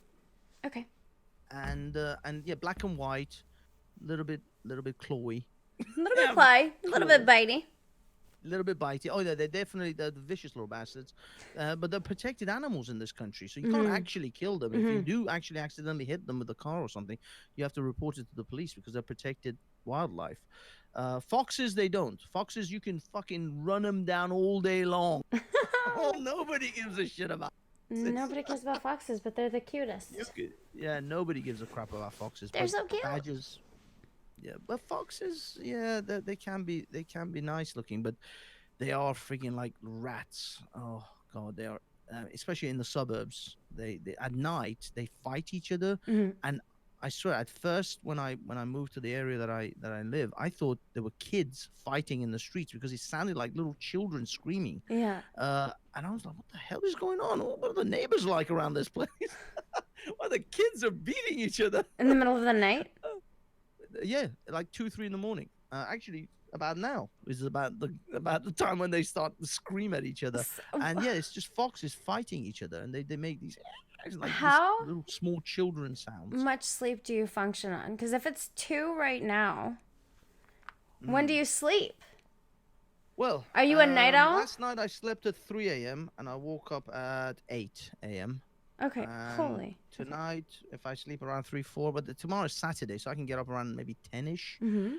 Okay. And yeah, black and white, little bit clawy, A little bit Yeah, play, a little bit bitey. little bit bitey. Oh yeah, they're the vicious little bastards. But they're protected animals in this country, so you can't actually kill them. If you do actually accidentally hit them with a car or something, you have to report it to the police because they're protected wildlife. Foxes, they don't. Foxes, you can fucking run them down all day long. Oh, nobody gives a shit about. Nobody cares about foxes, but they're the cutest. Yeah, nobody gives a crap about foxes. They're but so cute. Badgers, yeah, but foxes, yeah, they can be nice looking, but they are freaking like rats. Oh god, they are, especially in the suburbs. They at night they fight each other, Mhm. and I swear, at first when I moved to the area that I live, I thought there were kids fighting in the streets because it sounded like little children screaming. Yeah. And I was like, what the hell is going on? What are the neighbors like around this place? Well, the kids are beating each other. In the middle of the night? Yeah, like 2, 3 in the morning. Actually, about now is about the time when they start to scream at each other. And yeah, it's just foxes fighting each other, and they make these like How? these little small children sounds. Much sleep do you function on? Because if it's 2 right now, when do you sleep? Well, Are you a night owl? Last night I slept at 3 a.m. and I woke up at 8 a.m. Okay, And holy. Tonight, if I sleep around 3, 4, but tomorrow's Saturday, so I can get up around maybe 10ish. Mm-hmm.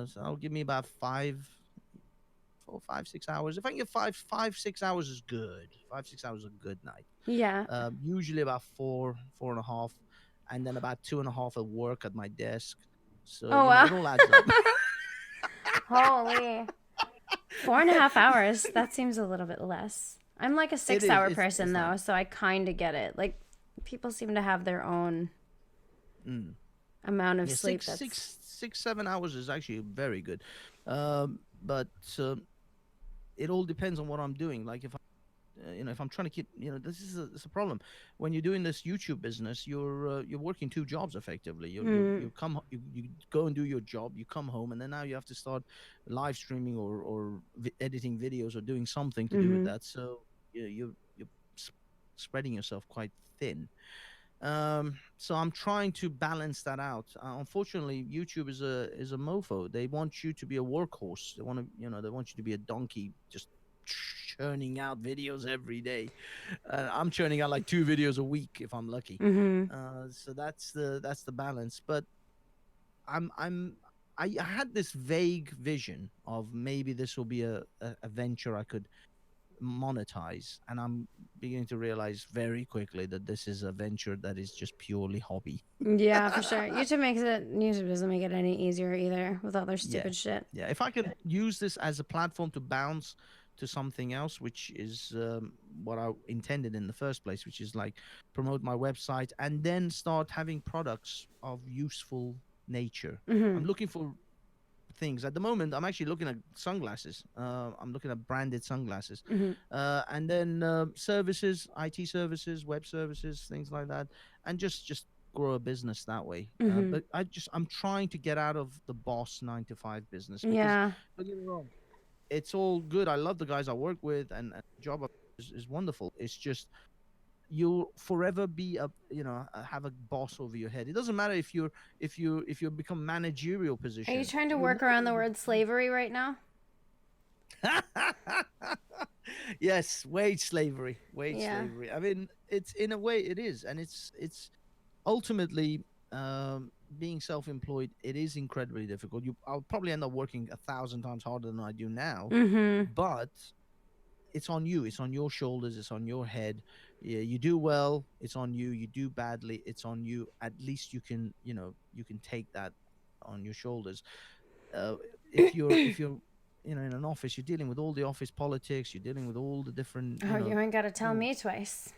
So that'll give me about 5, 6 hours. If I can get 5, 6 hours is good. 5, 6 hours is a good night. Yeah. Usually about 4, 4.5, and then about 2.5 at work at my desk. So Oh, wow. it all adds up. Holy. 4.5 hours. That seems a little bit less. I'm like a 6-hour It's person, though, not. so I kind of get it. Like, people seem to have their own amount of Yeah, sleep. 6, 7 hours is actually very good. But it all depends on what I'm doing. Like if I'm trying to keep, this is it's a problem when you're doing this YouTube business. You're working two jobs effectively. You come you go and do your job, you come home, and then now you have to start live streaming or editing videos or doing something to do with Mm-hmm. that. So you're s- spreading yourself quite thin. So I'm trying to balance that out. Unfortunately, YouTube is a mofo. They want you to be a workhorse. They want to, they want you to be a donkey, just churning out videos every day. I'm churning out like 2 videos a week if I'm lucky. Mm-hmm. So that's the balance. But I'm I had this vague vision of maybe this will be a venture I could monetize, and I'm beginning to realize very quickly that this is a venture that is just purely hobby. Yeah, for sure. YouTube doesn't make it any easier either with all their Yeah, stupid shit. yeah. If I could use this as a platform to bounce to something else, which is what I intended in the first place, which is like promote my website and then start having products of useful nature. Mm-hmm. I'm looking for things at the moment. I'm actually looking at sunglasses. I'm looking at branded sunglasses, Mm-hmm. and then services, IT services, web services, things like that, and just grow a business that way. Mm-hmm. But I'm trying to get out of the boss 9 to 5 business because Yeah. don't get me wrong, it's all good. I love the guys I work with, and the job is wonderful. It's just you'll forever be have a boss over your head. It doesn't matter if you become managerial Are you position, trying to you're work never around going the to be word slavery right now? yes, wage Yeah. slavery. I mean, it's in a way it is, and it's ultimately being self-employed. It is incredibly difficult. I'll probably end up working 1,000 times harder than I do now, Mm-hmm. but it's on you. It's on your shoulders. It's on your head. Yeah, you do well, it's on you. You do badly, it's on you. At least you can take that on your shoulders. Uh, if you're in an office, you're dealing with all the office politics. You're dealing with all the different Oh, you ain't got to tell people. me twice.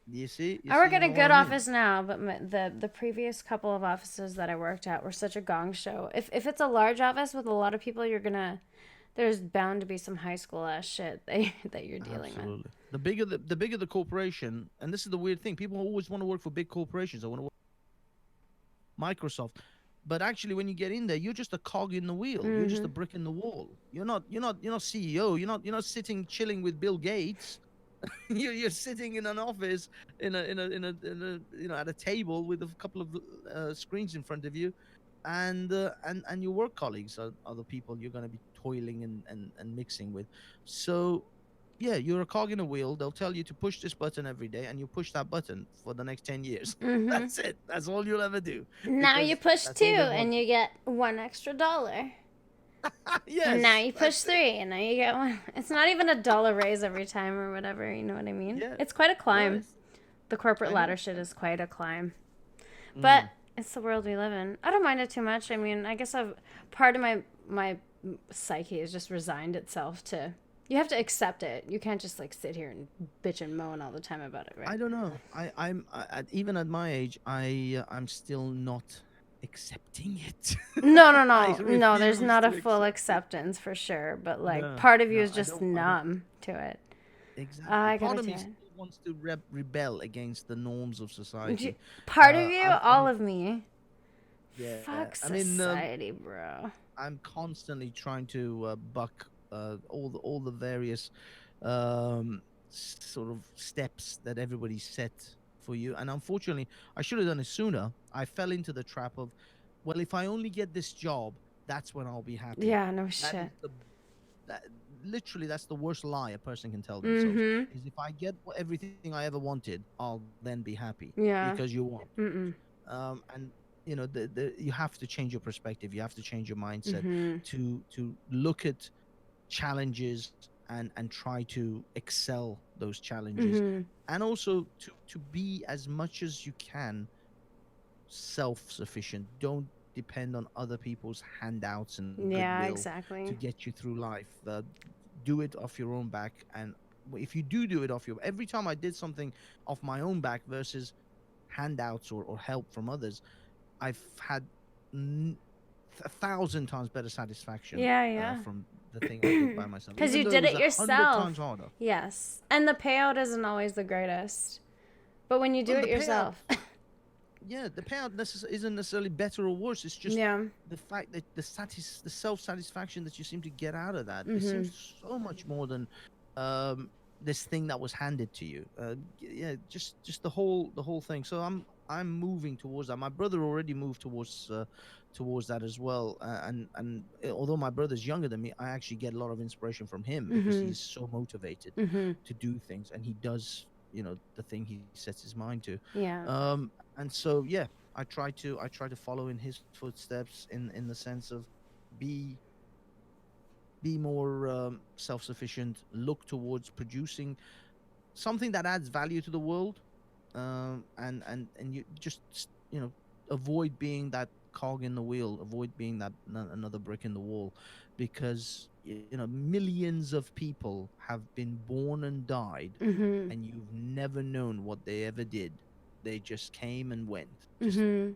You I work see at a what good I mean? office now, but the previous couple of offices that I worked at were such a gong show. If it's a large office with a lot of people, there's bound to be some high school ass shit that you're dealing with. Absolutely. The bigger the corporation, and this is the weird thing. People always want to work for big corporations. I want to work for Microsoft, but actually, when you get in there, you're just a cog in the wheel. You're just Mm-hmm. a brick in the wall. You're not CEO. You're not sitting chilling with Bill Gates. You're sitting in an office at a table with a couple of screens in front of you, and your work colleagues are the people you're going to be toiling and mixing with. So yeah, you're a cog in a wheel. They'll tell you to push this button every day, and you push that button for the next 10 years. Mm-hmm. That's it. That's all you'll ever do Now you because push that's two, all they want. and you get one extra dollar. And now Yes, you push that's it. three, and now you get one. It's not even a dollar raise every time or whatever. You know what I mean? Yeah. It's quite a No, climb. The corporate I ladder know. shit is quite a climb. But Mm. it's the world we live in. I don't mind it too much. I mean, I guess I've part of my psyche has just resigned itself to. You have to accept it. You can't just like sit here and bitch and moan all the time about it, right? I don't know. Even at my age, I'm still not accepting it. No, no, I no, no. There's refuse not a to full accept it. acceptance for sure, but like No, part of you no, is just I don't. numb to it. Exactly. I Part gotta of do me it. still wants to rebel against the norms of society. Part of you, all I'm of me. yeah. Fuck I mean, society, bro. I'm constantly trying to buck all the various sort of steps that everybody set for you. And unfortunately, I should have done it sooner. I fell into the trap of, well, if I only get this job, that's when I'll be happy. Yeah, no That shit. is that literally that's the worst lie a person can tell themselves Mm-hmm. is if I get everything I ever wanted, I'll then be happy Yeah. because you won't. Mm-mm. And you have to change your perspective. You have to change your mindset Mm-hmm. to look at challenges and try to excel those challenges, Mm-hmm. and also to be as much as you can self-sufficient. Don't depend on other people's handouts and Yeah, goodwill to exactly. get you through life. Do it off your own back, and if you do it off your every time I did something off my own back versus handouts or help from others, I've had 1,000 times better satisfaction Yeah, yeah. from the thing I did by myself, Because even you though it did was it 100 times yourself. harder. Yes. And the payout isn't always the greatest. But when you do Well, it the payout, yourself. yeah, the payout isn't necessarily better or worse. It's just Yeah. the fact that the self satisfaction that you seem to get out of that. It Mm-hmm. seems so much more than um, this thing that was handed to you. Yeah, just the whole thing. So I'm moving towards that. My brother already moved towards that as well. And although my brother's younger than me, I actually get a lot of inspiration from him because Mm-hmm. he's so motivated Mm-hmm. to do things, and he does the thing he sets his mind to. Yeah. And so yeah, I try to follow in his footsteps in the sense of be be more self-sufficient, look towards producing something that adds value to the world, and you just avoid being that cog in the wheel, avoid being that another brick in the wall, because millions of people have been born and died, Mm-hmm. and you've never known what they ever did. They just came and went, just Mm-hmm.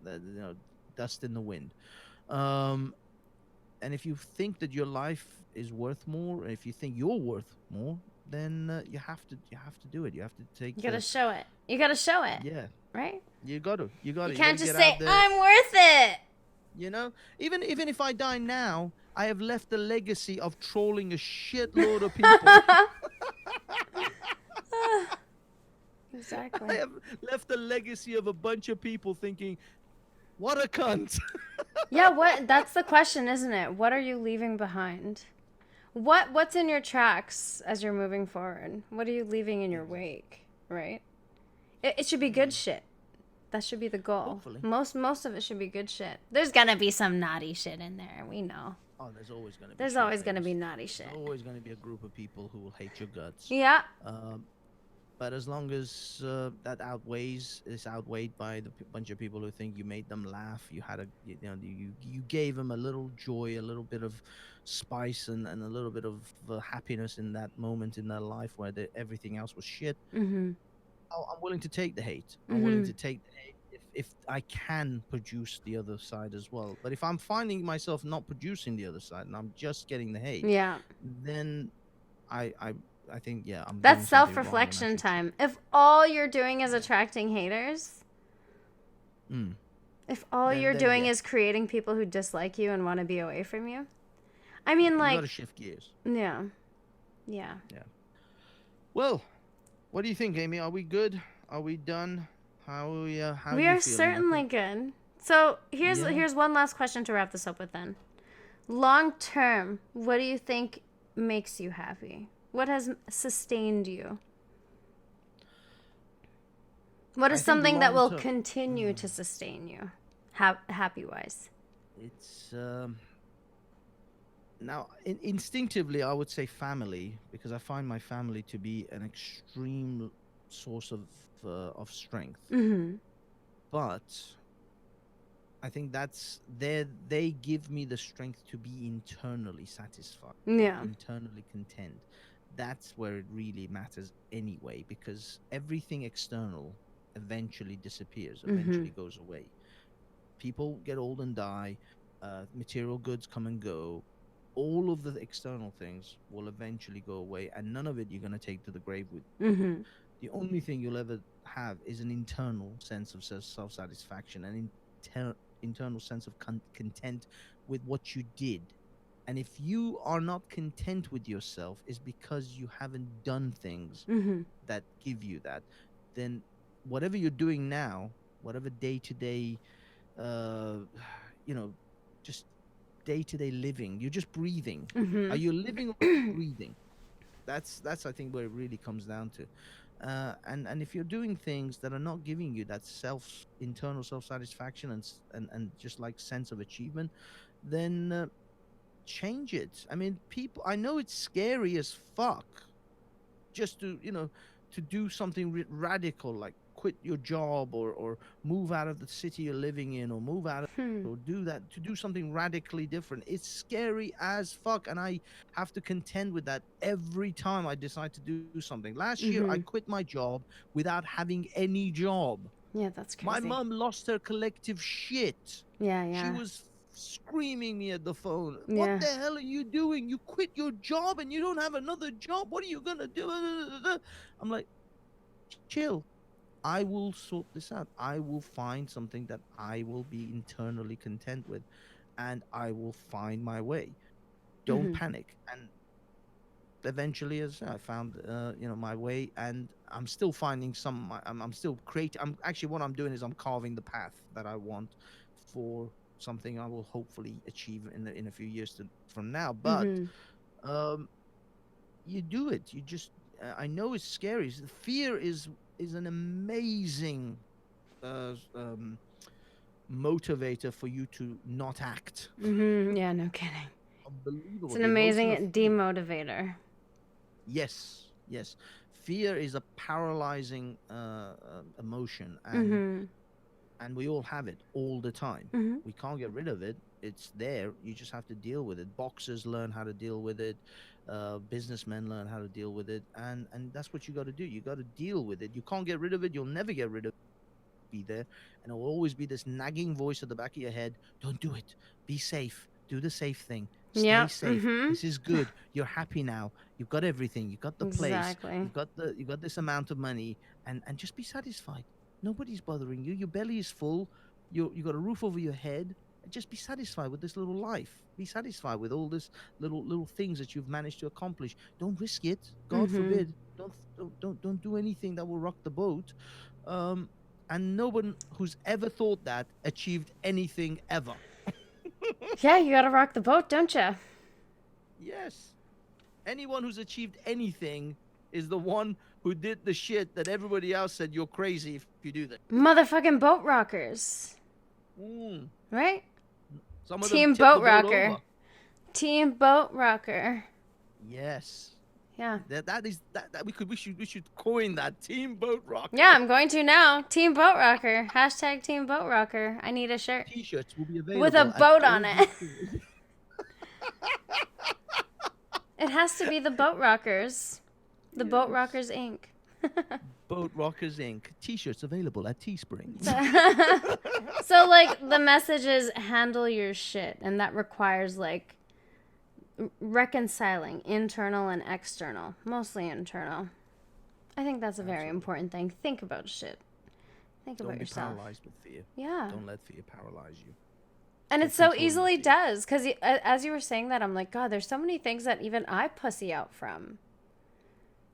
that's dust in the wind. um and if you think that your life is worth more, if you think you're worth more, then you have to do it. You have to take You gotta the show it. You gotta show it. yeah. Right? You got to You you got to can't just get say, out there. I'm worth it. Even if I die now, I have left a legacy of trolling a shitload of people. I Exactly. have left a legacy of a bunch of people thinking, what a cunt. Yeah, what that's the question, isn't it? What are you leaving behind? What's in your tracks as you're moving forward? What are you leaving in your Exactly. wake, right? It should be good shit. That should be the goal. Hopefully. Most of it should be good shit. There's gonna be some naughty shit in there. We know. Oh, there's always going to be There's shit always gonna things. be naughty There's shit. always going to be a group of people who will hate your guts. Yeah. Um, but as long as that is outweighed by the bunch of people who think you made them laugh, you had you gave them a little joy, a little bit of spice, and a little bit of happiness in that moment in their life where everything else was shit. Mm-hmm. I'm willing to take the hate. I'm willing Mm-hmm. to take the hate if I can produce the other side as well. But if I'm finding myself not producing the other side and I'm just getting the hate, Yeah. then I I I think, yeah, I'm That's doing something wrong when I self-reflection should. time. If all you're doing is Yeah. attracting haters, Mm. if all Then you're then doing yeah, is creating people who dislike you and want to be away from you, I mean, you got to like, shift gears. yeah, yeah. Yeah. Well, what do you think, Amy? Are we good? Are we done? How We you are feeling? I certainly think good. So yeah. here's one last question to wrap this up with. Then, long term, what do you think makes you happy? What has sustained you? What is I think something that long will term. continue Mm, to sustain you, happy wise? it's now instinctively I would say family, because I find my family to be an extreme source of strength. Mm-hmm. But I think they give me the strength to be internally satisfied, Yeah. internally content. That's where it really matters anyway, because everything external eventually disappears, Mm-hmm. eventually goes away. People get old and die, material goods come and go. All of the external things will eventually go away, and none of it you're going to take to the grave with you. Mm-hmm. The only thing you'll ever have is an internal sense of self satisfaction, an internal sense of content with what you did. And if you are not content with yourself, is because you haven't done things Mm-hmm. that give you that. Then whatever you're doing now, whatever day to day, uh, you know, just day to day living, you're just breathing. Are Mm-hmm. you living or are you breathing? That's I think where it really comes down to. And if you're doing things that are not giving you that internal self satisfaction and just like sense of achievement, then change it. I mean, people, I know it's scary as fuck just to do something radical, like quit your job, or move out of the city you're living in, or move out of, Hmm. or do that, to do something radically different. It's scary as fuck, and I have to contend with that every time I decide to do something. Last year I Mm-hmm. quit my job without having any job. Yeah, that's My crazy. mom lost her collective shit. Yeah, She yeah. was screaming me at the phone. Yeah. What the hell are you doing? You quit your job and you don't have another job. What are you gonna do? I'm like, chill. I will sort this out. I will find something that I will be internally content with, and I will find my way. Don't Mhm. panic. And eventually, as I found, my way, and I'm still finding some. I'm still creating. I'm actually what I'm doing is I'm carving the path that I want for something I will hopefully achieve in a few years from now. But Mhm. um, you do it. You just. I know it's scary. Fear is an amazing motivator for you to not act. Mhm. Yeah, no kidding. It's Unbelievable. an The emotion of amazing fear. demotivator. Yes, yes. Fear is a paralyzing emotion, Mhm. and we all have it all the time. Mhm. We can't get rid of it. It's there. You just have to deal with it. Boxers learn how to deal with it. Businessmen learn how to deal with it, and that's what you got to do. You got to deal with it. You can't get rid of it. You'll never get rid of it. Be there, and it will always be this nagging voice at the back of your head. Don't do it. Be safe. Do the safe thing. Stay Yep. safe. Mhm. This is good. You're happy now. You've got everything. You've got the place. Exactly. You've got this amount of money, and just be satisfied. Nobody's bothering you. Your belly is full. You got a roof over your head. And just be satisfied with this little life. Be satisfied with all this little things that you've managed to accomplish. Don't risk it. God Mhm. forbid. Don't do anything that will rock the boat. Um, and no one who's ever thought that achieved anything ever. Yeah, you gotta rock the boat, don't you? Yes. Anyone who's achieved anything is the one who did the shit that everybody else said you're crazy if you do that. Motherfucking boat rockers, Mm. right? Some of them Team tip the boat boat rocker. over. Team boat rocker. Yes. Yeah. That we should coin that team boat rock. Yeah, I'm going to now. Team boat rocker. Hashtag team boat rocker. I need a shirt T-shirts will be with a available at boat on all it. bookstores. It has to be the boat rockers. The Boat Yes. Rockers Inc. Boat Rockers Inc. T-shirts available at Teespring. So, like, the message is handle your shit, and that requires, like, reconciling internal and external, mostly internal. I think that's a very Absolutely. important thing. Think about shit. Think Don't about be yourself. paralyzed with fear. Yeah. Don't let fear paralyze you. And Take it so control of your easily fear. does. Because as you were saying that, I'm like, God, there's so many things that even I pussy out from.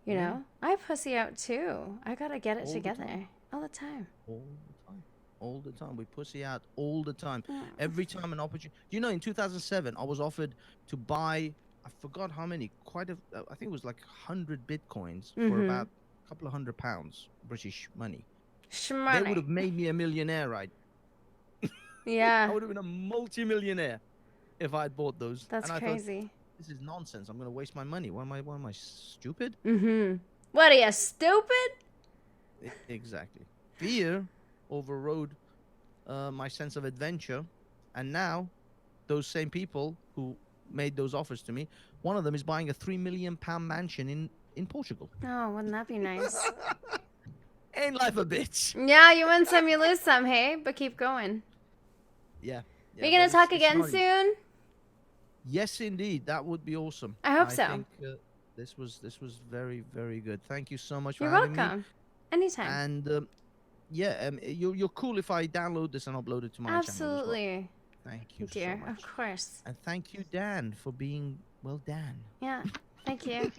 You Yeah. know? I pussy out too. I gotta get it All the together. time. All the time. All the time. All the time. We pussy out all the time. Mm. Every time an opportunity. You know, in 2007, I was offered to buy, I forgot how many, I think it was like 100 Bitcoins for Mm-hmm. about a couple of £100 British money. They Shmoney. would have made me a millionaire, right? I Yeah. would have been a multi-millionaire if I'd bought those. That's And I thought, crazy. this is nonsense. I'm going to waste my money. What am I stupid? Mm-hmm. What are you, stupid? Exactly. Fear overrode my sense of adventure, and now those same people who made those offers to me, one of them is buying a £3 million mansion in Portugal. Oh, wouldn't that be nice? Ain't life a bitch? Yeah, you win some, you lose some, hey? But keep going. Yeah. We gonna but talk it's again not easy. soon? Yes, indeed. That would be awesome. I hope so. I think this was very, very good. Thank you so much for You're having me. welcome. Anytime. And you're cool if I download this and upload it to my channel as well. Absolutely, Thank you dear. so much. Of course. And thank you, Dan, for being, well, Dan. Yeah. Thank you.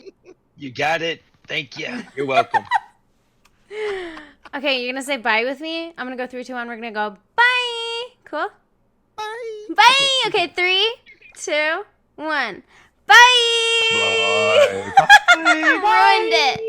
You got it. Thank you. You're welcome. Okay, you're gonna say bye with me? I'm gonna go 3, 2, 1. We're gonna go bye. Cool? Bye. Bye. Okay, 3, 2, 1. Bye. Bye. Ruined it.